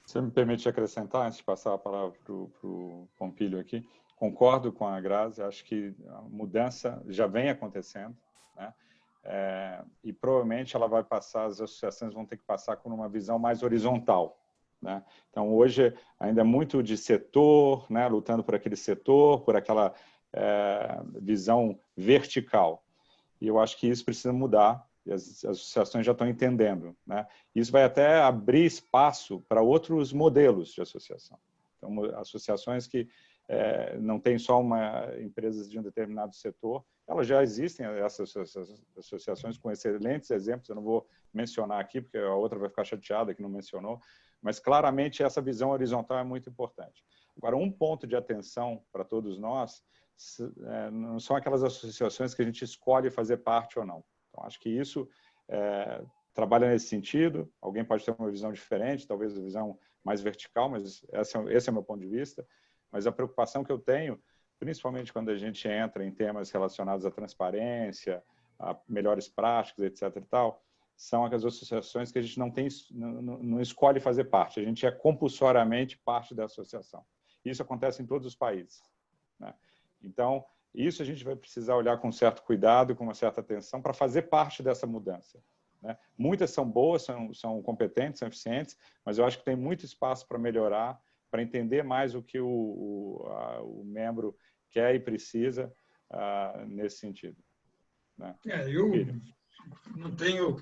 Você me permite acrescentar, antes de passar a palavra para o Pompilho aqui? Concordo com a Grazi, acho que a mudança já vem acontecendo, né? E provavelmente ela vai passar, as associações vão ter que passar com uma visão mais horizontal, né? Então, hoje ainda é muito de setor, né? Lutando por aquele setor, por aquela visão vertical. E eu acho que isso precisa mudar, e as associações já estão entendendo, né? Isso vai até abrir espaço para outros modelos de associação. Então, associações que não tem só empresas de um determinado setor, elas já existem, essas associações com excelentes exemplos, eu não vou mencionar aqui, porque a outra vai ficar chateada que não mencionou, mas claramente essa visão horizontal é muito importante. Agora, um ponto de atenção para todos nós não são aquelas associações que a gente escolhe fazer parte ou não. Então, acho que isso trabalha nesse sentido, alguém pode ter uma visão diferente, talvez uma visão mais vertical, mas esse é o meu ponto de vista. Mas a preocupação que eu tenho, principalmente quando a gente entra em temas relacionados à transparência, a melhores práticas, etc. e tal, são aquelas associações que a gente não escolhe fazer parte, a gente é compulsoriamente parte da associação. Isso acontece em todos os países, né? Então, isso a gente vai precisar olhar com certo cuidado, com uma certa atenção, para fazer parte dessa mudança, né? Muitas são boas, são competentes, são eficientes, mas eu acho que tem muito espaço para melhorar, para entender mais o que o membro quer e precisa nesse sentido. né? Eu não tenho,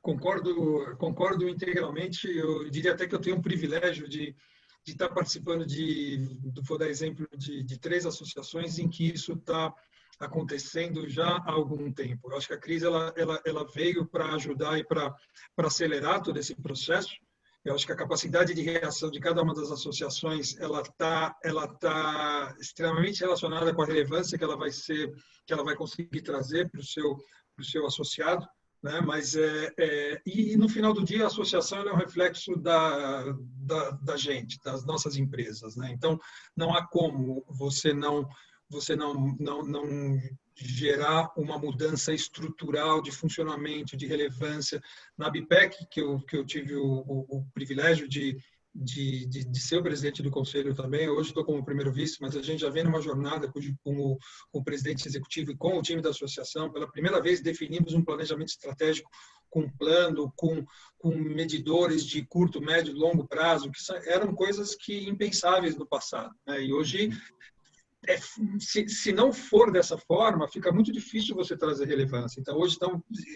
concordo integralmente. Eu diria até que eu tenho um privilégio de estar participando vou dar exemplo de 3 associações em que isso está acontecendo já há algum tempo. Eu acho que a crise ela veio para ajudar e para acelerar todo esse processo. Eu acho que a capacidade de reação de cada uma das associações ela tá extremamente relacionada com a relevância que ela vai conseguir trazer para o seu associado, né? Mas e no final do dia a associação é um reflexo da gente, das nossas empresas, né? Então não há como você não gerar uma mudança estrutural de funcionamento, de relevância. Na BPEC, que eu tive o privilégio de ser o presidente do conselho também, hoje estou como primeiro vice, mas a gente já vem numa jornada com o presidente executivo e com o time da associação. Pela primeira vez definimos um planejamento estratégico com plano, com medidores de curto, médio e longo prazo, que eram coisas que impensáveis no passado, né? E hoje se não for dessa forma, fica muito difícil você trazer relevância. Então, hoje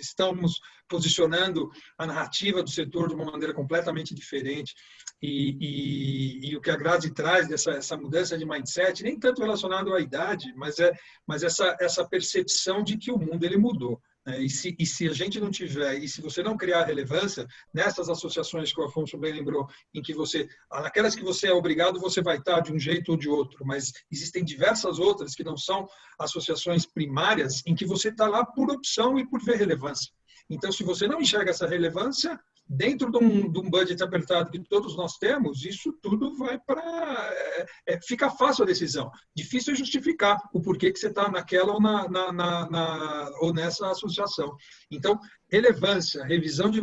estamos posicionando a narrativa do setor de uma maneira completamente diferente. E o que a Grazi traz essa mudança de mindset, nem tanto relacionado à idade, mas essa percepção de que o mundo ele mudou. E se a gente não tiver, e se você não criar relevância nessas associações que o Afonso bem lembrou, em que naquelas que você é obrigado, você vai estar de um jeito ou de outro, mas existem diversas outras que não são associações primárias, em que você está lá por opção e por ver relevância. Então, se você não enxerga essa relevância, dentro de um budget apertado que todos nós temos, isso tudo vai para... fica fácil a decisão. Difícil é justificar o porquê que você está naquela ou nessa associação. Então, relevância, revisão de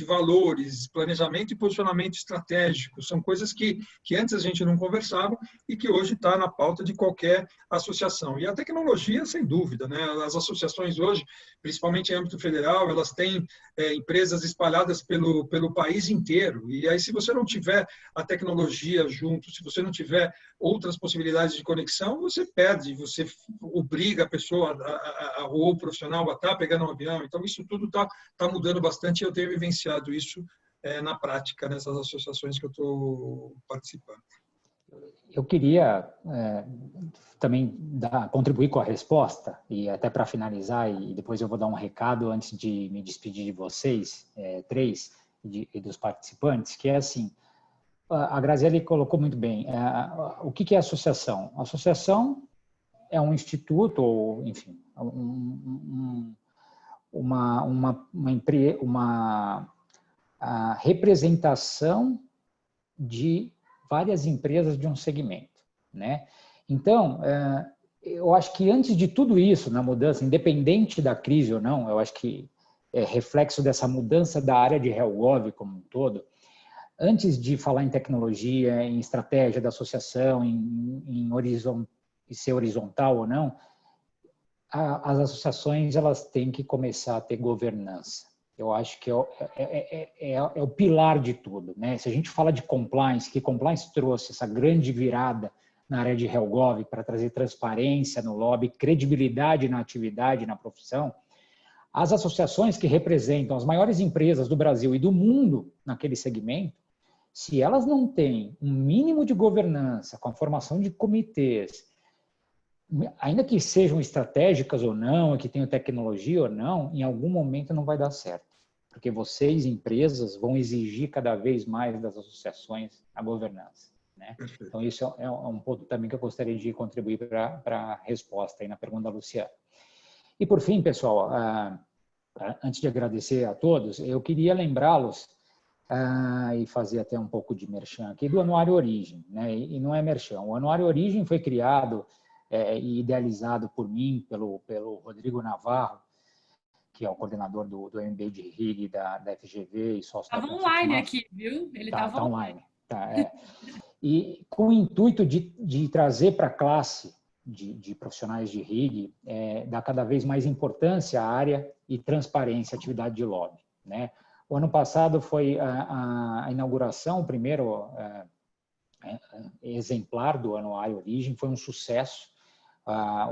valores, planejamento e posicionamento estratégico, são coisas que antes a gente não conversava e que hoje está na pauta de qualquer associação. E a tecnologia, sem dúvida, né? As associações hoje, principalmente em âmbito federal, elas têm empresas espalhadas pelo país inteiro. E aí, se você não tiver a tecnologia junto, se você não tiver outras possibilidades de conexão, você perde, você obriga a pessoa ou o profissional a estar pegando um avião. Então, isso tudo está mudando bastante e eu tenho vivenciado isso na prática, nessas associações que eu estou participando. Eu queria também contribuir com a resposta, e até para finalizar, e depois eu vou dar um recado antes de me despedir de vocês, 3, e dos participantes, que é assim, a Graziele colocou muito bem, o que é associação? A associação é um instituto, ou enfim, uma representação de várias empresas de um segmento, né? Então, eu acho que antes de tudo isso, na mudança, independente da crise ou não, eu acho que é reflexo dessa mudança da área de HealthGov como um todo, antes de falar em tecnologia, em estratégia da associação, em ser horizontal ou não, as associações elas têm que começar a ter governança. Eu acho que é o pilar de tudo, né? Se a gente fala de compliance, que compliance trouxe essa grande virada na área de HealthGov para trazer transparência no lobby, credibilidade na atividade, na profissão, as associações que representam as maiores empresas do Brasil e do mundo naquele segmento, se elas não têm um mínimo de governança, com a formação de comitês, ainda que sejam estratégicas ou não, que tenham tecnologia ou não, em algum momento não vai dar certo. Porque vocês, empresas, vão exigir cada vez mais das associações a governança, né? Então, isso é um ponto também que eu gostaria de contribuir para a resposta aí na pergunta da Luciana. E, por fim, pessoal, antes de agradecer a todos, eu queria lembrá-los e fazer até um pouco de merchan aqui do Anuário Origem, né? E não é merchan. O Anuário Origem foi criado e idealizado por mim, pelo Rodrigo Navarro, que é o coordenador do MBA de RIG da FGV e sócio da Estava online aqui, viu? Ele estava online. E com o intuito de trazer para a classe de profissionais de RIG, dar cada vez mais importância à área e transparência à atividade de lobby, né? O ano passado foi a inauguração, o primeiro exemplar do Anuário Origem, foi um sucesso.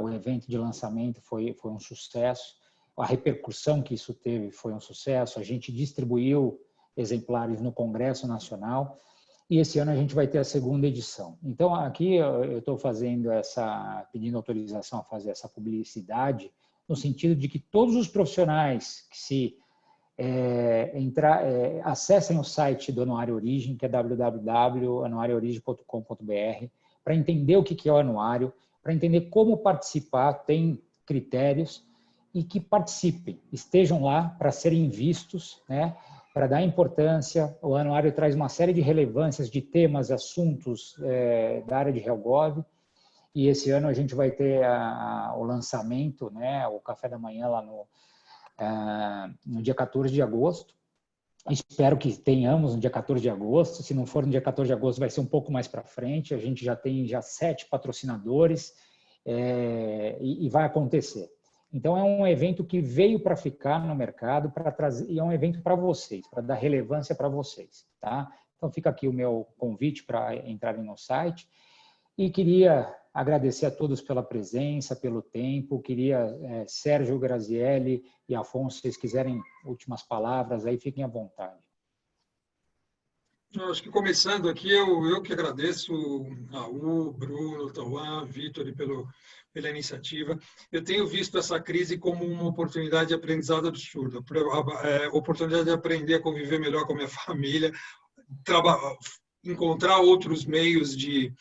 O evento de lançamento foi um sucesso. a repercussão que isso teve foi um sucesso. A gente distribuiu exemplares no Congresso Nacional e esse ano a gente vai ter a segunda edição. Então, aqui eu estou pedindo autorização a fazer essa publicidade no sentido de que todos os profissionais que se acessem o site do Anuário Origem, que é www.anuarioorigem.com.br, para entender o que é o anuário, para entender como participar, tem critérios, e que participem, estejam lá para serem vistos, né, para dar importância. O anuário traz uma série de relevâncias de temas, assuntos da área de RealGov, e esse ano a gente vai ter o lançamento, né, o café da manhã lá no dia 14 de agosto. Espero que tenhamos no dia 14 de agosto. Se não for no dia 14 de agosto, vai ser um pouco mais para frente. A gente já tem 7 patrocinadores e vai acontecer. Então, é um evento que veio para ficar no mercado, para trazer, e é um evento para vocês, para dar relevância para vocês. Tá? Então, fica aqui o meu convite para entrarem no site. E queria agradecer a todos pela presença, pelo tempo. Queria, Sérgio, Grazielli e Afonso, se vocês quiserem últimas palavras, aí fiquem à vontade. Eu acho que começando aqui, eu que agradeço Raul, Bruno, Tauan, Vitor pela iniciativa. Eu tenho visto essa crise como uma oportunidade de aprendizado absurda, oportunidade de aprender a conviver melhor com a minha família, encontrar outros meios de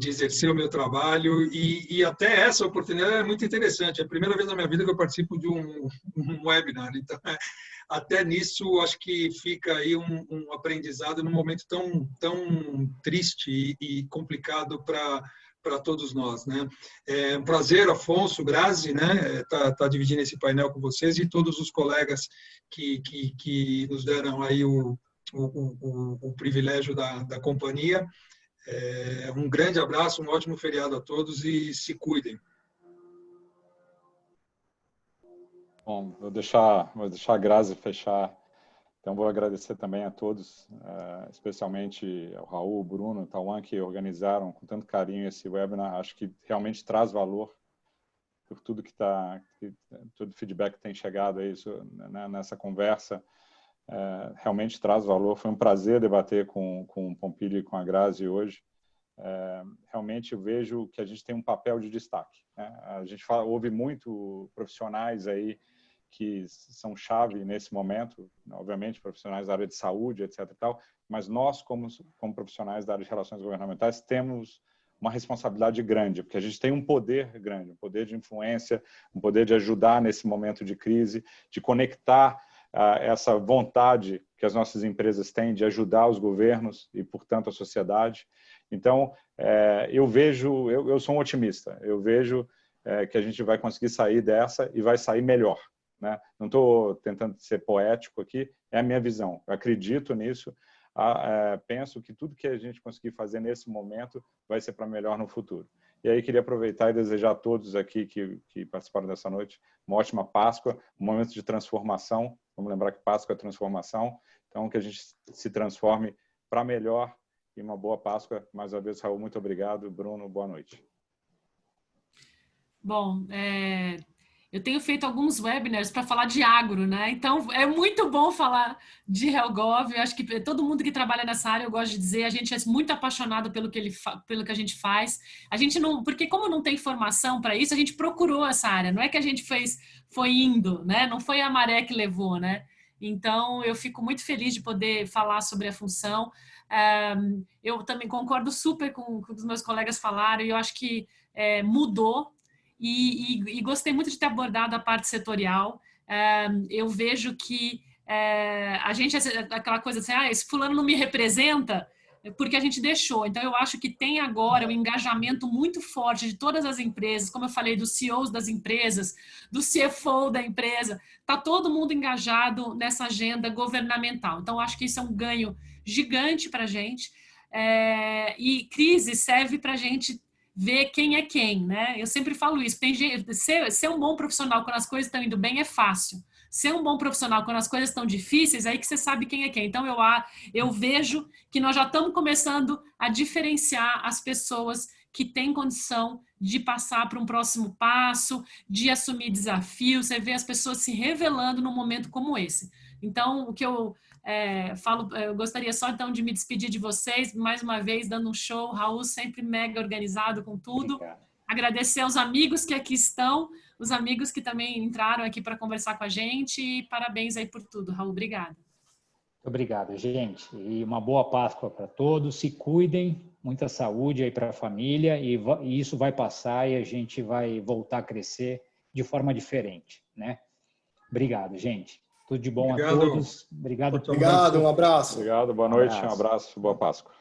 exercer o meu trabalho e até essa oportunidade é muito interessante. É a primeira vez na minha vida que eu participo de um webinar. Então, até nisso, acho que fica aí um aprendizado num momento tão triste e complicado para todos nós, né? É um prazer, Afonso, Grazi, né? Tá dividindo esse painel com vocês e todos os colegas que nos deram aí o privilégio da companhia. Um grande abraço, um ótimo feriado a todos e se cuidem. Bom, vou deixar a Grazi fechar. Então, vou agradecer também a todos, especialmente ao Raul, Bruno, Tauan, que organizaram com tanto carinho esse webinar. Acho que realmente traz valor por tudo todo o feedback que tem chegado aí nessa conversa. Realmente traz valor. Foi um prazer debater com o Pompilho e com a Grazi hoje. Realmente eu vejo que a gente tem um papel de destaque, né? A gente ouve muito profissionais aí que são chave nesse momento, obviamente profissionais da área de saúde, etc. e tal, mas nós, como profissionais da área de relações governamentais, temos uma responsabilidade grande, porque a gente tem um poder grande, um poder de influência, um poder de ajudar nesse momento de crise, de conectar essa vontade que as nossas empresas têm de ajudar os governos e, portanto, a sociedade. Então, eu sou um otimista. Eu vejo que a gente vai conseguir sair dessa e vai sair melhor, né? Não estou tentando ser poético aqui, é a minha visão. Eu acredito nisso. Penso que tudo que a gente conseguir fazer nesse momento vai ser para melhor no futuro. E aí queria aproveitar e desejar a todos aqui que participaram dessa noite uma ótima Páscoa, um momento de transformação. Vamos lembrar que Páscoa é transformação. Então, que a gente se transforme para melhor e uma boa Páscoa. Mais uma vez, Raul, muito obrigado. Bruno, boa noite. Bom, eu tenho feito alguns webinars para falar de agro, né? Então, é muito bom falar de RealGov. Eu acho que todo mundo que trabalha nessa área, eu gosto de dizer, a gente é muito apaixonado pelo que a gente faz. A gente não, porque como não tem formação para isso, a gente procurou essa área. Não é que a gente foi indo, né? Não foi a maré que levou, né? Então, eu fico muito feliz de poder falar sobre a função. Eu também concordo super com o que os meus colegas falaram, e eu acho que mudou. E gostei muito de ter abordado a parte setorial. Eu vejo que a gente, aquela coisa assim, esse fulano não me representa, porque a gente deixou. Então, eu acho que tem agora um engajamento muito forte de todas as empresas, como eu falei, dos CEOs das empresas, do CFO da empresa, está todo mundo engajado nessa agenda governamental. Então, acho que isso é um ganho gigante para a gente. E crise serve para a gente ver quem é quem, né? Eu sempre falo isso. Tem gente, ser um bom profissional quando as coisas estão indo bem é fácil. Ser um bom profissional quando as coisas estão difíceis, aí que você sabe quem é quem. Então, eu vejo que nós já estamos começando a diferenciar as pessoas que têm condição de passar para um próximo passo, de assumir desafios. Você vê as pessoas se revelando num momento como esse. Então, o que eu eu gostaria só então de me despedir de vocês, mais uma vez dando um show, Raul sempre mega organizado com tudo. Obrigado. Agradecer aos amigos que aqui estão, os amigos que também entraram aqui para conversar com a gente, e parabéns aí por tudo, Raul, obrigada. Obrigado, gente, e uma boa Páscoa para todos, se cuidem, muita saúde aí para a família, e isso vai passar e a gente vai voltar a crescer de forma diferente, né? Obrigado, gente. Tudo de bom a todos. Obrigado. Obrigado, um abraço. Obrigado, boa noite, um abraço, boa Páscoa.